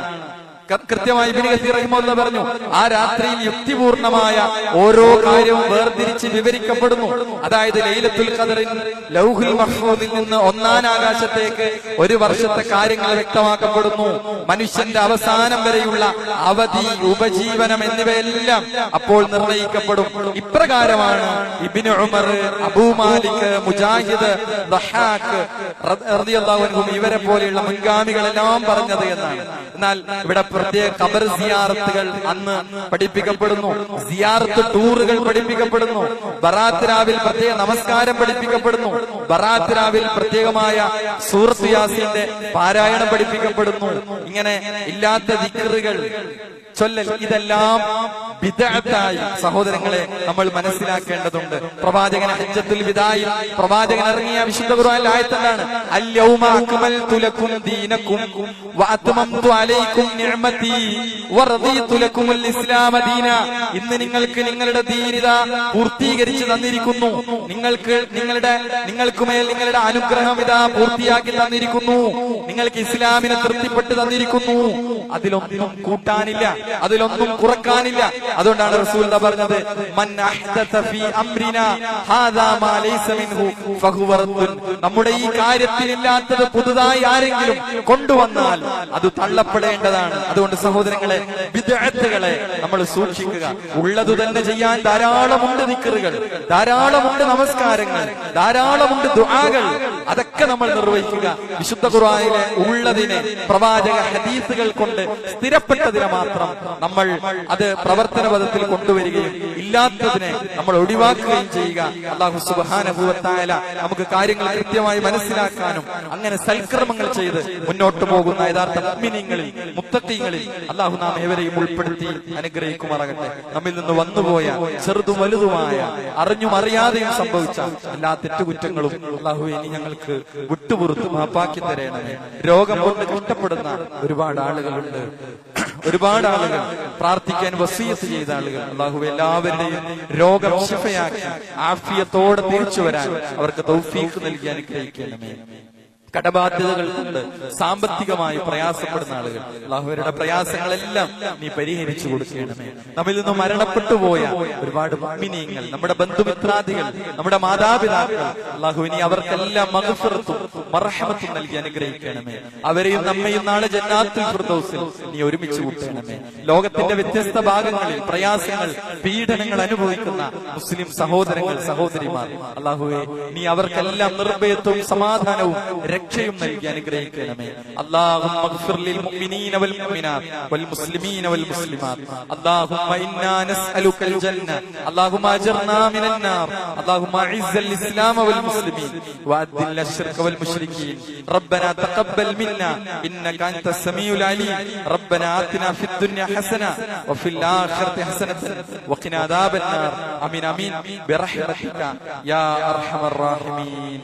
കൃത്യമായി ഇബ്നു കസീർ റഹിമഹുല്ലാഹ് പറഞ്ഞു. ആ രാത്രിയിൽ യുക്തിപൂർണമായ ഓരോ കാര്യവും വേർതിരിച്ച് വിവരിക്കപ്പെടുന്നു. അതായത് ലൈലത്തുൽ ഖദറിൻ ലൗഹുൽ മഹ്ഫൂദിൽ നിന്ന് 1-ാം ആകാശത്തേക്ക് ഒരു വർഷത്തെ കാര്യങ്ങൾ വ്യക്തമാക്കപ്പെടുന്നു. മനുഷ്യന്റെ അവസാനം വരെയുള്ള അവധി, ഉപജീവനം എന്നിവയെല്ലാം അപ്പോൾ നിർണയിക്കപ്പെടും. ഇപ്രകാരമാണ് ഇബ്നു ഉമർ, അബൂ മാലിക്, മുജാഹിദ്, ദഹാഖ് റളിയല്ലാഹു അൻഹും ഇവരെ പോലെയുള്ള മുൻഗാമികളെല്ലാം പറഞ്ഞത് എന്നാണ്. എന്നാൽ ഇവിടെ പ്രത്യേക ഖബർ സിയാറത്തുകൾ അന്ന് പഠിപ്പിക്കപ്പെടുന്നു. സിയാറത്ത് ടൂറുകൾ പഠിപ്പിക്കപ്പെടുന്നു. ബറാത്ത് രാവിൽ പ്രത്യേക നമസ്കാരം പഠിപ്പിക്കപ്പെടുന്നു. ബറാത്ത് രാവിൽ പ്രത്യേകമായ സൂറത്ത് യാസീന്റെ പാരായണം പഠിപ്പിക്കപ്പെടുന്നു. ഇങ്ങനെ ഇല്ലാത്ത ദിക്റുകൾ ചൊല്ലൽ, ഇതെല്ലാം ബിദ്അത്തായി സഹോദരങ്ങളെ നമ്മൾ മനസ്സിലാക്കേണ്ടതുണ്ട്. പ്രവാചകൻ ഹജ്ജത്തുൽ വിദായിൽ പ്രവാചകൻ ഇറങ്ങിയ വിശുദ്ധ ഖുർആനിലെ ആയത്താണ്, അൽ യൗമ അക്മൽതു ലക്കും ദീനക്കും വഅത്മംതു അലൈക്കും നിഅമതി വറദീതു ലക്കുമുൽ ഇസ്ലാമ ദീന. ഇന്ന് നിങ്ങൾക്ക് നിങ്ങളുടെ ദീനിത പൂർത്തീകരിച്ചു തന്നിരിക്കുന്നു. നിങ്ങൾക്കുമേൽ നിങ്ങളുടെ അനുഗ്രഹം ഇതാ പൂർത്തിയാക്കി തന്നിരിക്കുന്നു. നിങ്ങൾക്ക് ഇസ്ലാമിനെ തൃപ്തിപ്പെട്ട് തന്നിരിക്കുന്നു. അതിലൊന്നും കൂട്ടാനില്ല, അതിലൊന്നും കുറക്കാനില്ല. അതുകൊണ്ടാണ് റസൂൽ പറഞ്ഞത്, മൻ അഹ്ദത ഫീ അംരിനാ ഹാദാ മാ ലൈസ മിൻഹു ഫഹുവ റദ്ദുൻ. നമ്മുടെ ഈ കാര്യത്തിലില്ലാത്തത് പുതുതായി ആരെങ്കിലും കൊണ്ടുവന്നാൽ അത് തള്ളപ്പെടേണ്ടതാണ്. അതുകൊണ്ട് സഹോദരങ്ങളെ, ബിദ്അത്തുകളെ നമ്മൾ സൂക്ഷിക്കുക. ഉള്ളത് തന്നെ ചെയ്യാൻ ധാരാളമുണ്ട് ദിക്റുകൾ, ധാരാളമുണ്ട് നമസ്കാരങ്ങൾ, ധാരാളമുണ്ട് ദുആകൾ. അതൊക്കെ നമ്മൾ നിർവഹിക്കുക. വിശുദ്ധ ഖുർആനിലെ ഉള്ളതിനെ പ്രവാചക ഹദീസുകൾ കൊണ്ട് സ്ഥിരപ്പെട്ടതിനെ മാത്രം നമ്മൾ അത് പ്രവർത്തന പദത്തിൽ കൊണ്ടുവരികയും ഇല്ലാത്തതിനെ നമ്മൾ ഒഴിവാക്കുകയും ചെയ്യുക. അല്ലാഹു സുബ്ഹാനഹു വ തആല നമുക്ക് കാര്യങ്ങൾ കൃത്യമായി മനസ്സിലാക്കാനും അങ്ങനെ സൽക്കർമ്മങ്ങൾ ചെയ്ത് മുന്നോട്ട് പോകുന്ന യഥാർത്ഥ മുഅ്മിനീങ്ങളിൽ, മുത്തഖീങ്ങളിൽ അല്ലാഹു നാം ഏവരെയും ഉൾപ്പെടുത്തി അനുഗ്രഹിക്കുമാറാകട്ടെ. നമ്മിൽ നിന്ന് വന്നുപോയ ചെറുതും വലുതുമായ, അറിഞ്ഞും അറിയാതെയും സംഭവിച്ച എല്ലാ തെറ്റുകുറ്റങ്ങളും അല്ലാഹു ഇനി ഞങ്ങൾക്ക് വിട്ടുപുറത്ത് മാപ്പാക്കി തരണമേ. രോഗം കൊണ്ട് കഷ്ടപ്പെടുന്ന ഒരുപാട് ആളുകളുണ്ട്, ഒരുപാട് ആളുകൾ പ്രാർത്ഥിക്കാൻ വസിയത്ത് ചെയ്ത ആളുകൾ. അല്ലാഹു എല്ലാവരുടെയും രോഗം ശിഫയാക്കി ആഫിയത്തോടെ തിരിച്ചു വരാൻ അവർക്ക് തൗഫീഖ് നൽകി അനുഗ്രഹിക്കണമേ. കടബാധ്യതകൾ കൊണ്ട് സാമ്പത്തികമായി പ്രയാസപ്പെടുന്ന ആളുകൾ, അല്ലാഹുവരുടെ പ്രയാസങ്ങളെല്ലാം നീ പരിഹരിച്ചു കൊടുക്കണമേ. നമ്മിൽ നിന്ന് മരണപ്പെട്ടു പോയ ഒരുപാട് മുഅ്മിനീങ്ങൾ, നമ്മുടെ ബന്ധുമിത്രാദികൾ, നമ്മുടെ മാതാപിതാക്കൾ, അല്ലാഹു നീ അവർക്കെല്ലാം മഗ്ഫിറത്തും മർഹമത്തും നൽകി അനുഗ്രഹിക്കണമേ. അവരെയും നമ്മയും നാളെ ജന്നാത്തുൽ ഫിർദൗസിൽ നീ ഒരുമിച്ച് കൂട്ടണമേ. ലോകത്തിന്റെ വ്യത്യസ്ത ഭാഗങ്ങളിൽ പ്രയാസങ്ങൾ, പീഡനങ്ങൾ അനുഭവിക്കുന്ന മുസ്ലിം സഹോദരങ്ങൾ, സഹോദരിമാർ, അല്ലാഹുവേ നീ അവർക്കെല്ലാം നിർഭയത്വവും സമാധാനവും രക്ഷയും നൽകി അനുഗ്രഹിക്കണമേ. അല്ലാഹുമ്മ ഗ്ഫിർ ലിൽ മുഅ്മിനീന വൽ മുഅ്മിനാത്ത് വൽ മുസ്ലിമീന വൽ മുസ്ലിമാത്ത്. അല്ലാഹുമ്മ ഇന്നാ നസ്അലുകൽ ജന്ന. അല്ലാഹുമ്മ അജിർനാ മിനൻ നാർ. അല്ലാഹുമ്മ അഇസ്സൽ ഇസ്ലാമ വൽ മുസ്ലിമീൻ വഅദ്ദിൽ അശ്ശിർക വൽ മുശ്രികീൻ. റബ്ബനാ തഖബ്ബൽ മിന്നാ ഇന്നക അൻതസ് സമീഉൽ അലീം. റബ്ബനാ ആതിനാ ഫിദ് ദുനിയ ഹസന വഫിൽ ആഖിറതി ഹസനതൻ വഖിനാ അദാബൻ നാർ. ആമീൻ ആമീൻ ബിറഹ്മതിക യാ അർഹമർ റാഹിമീൻ.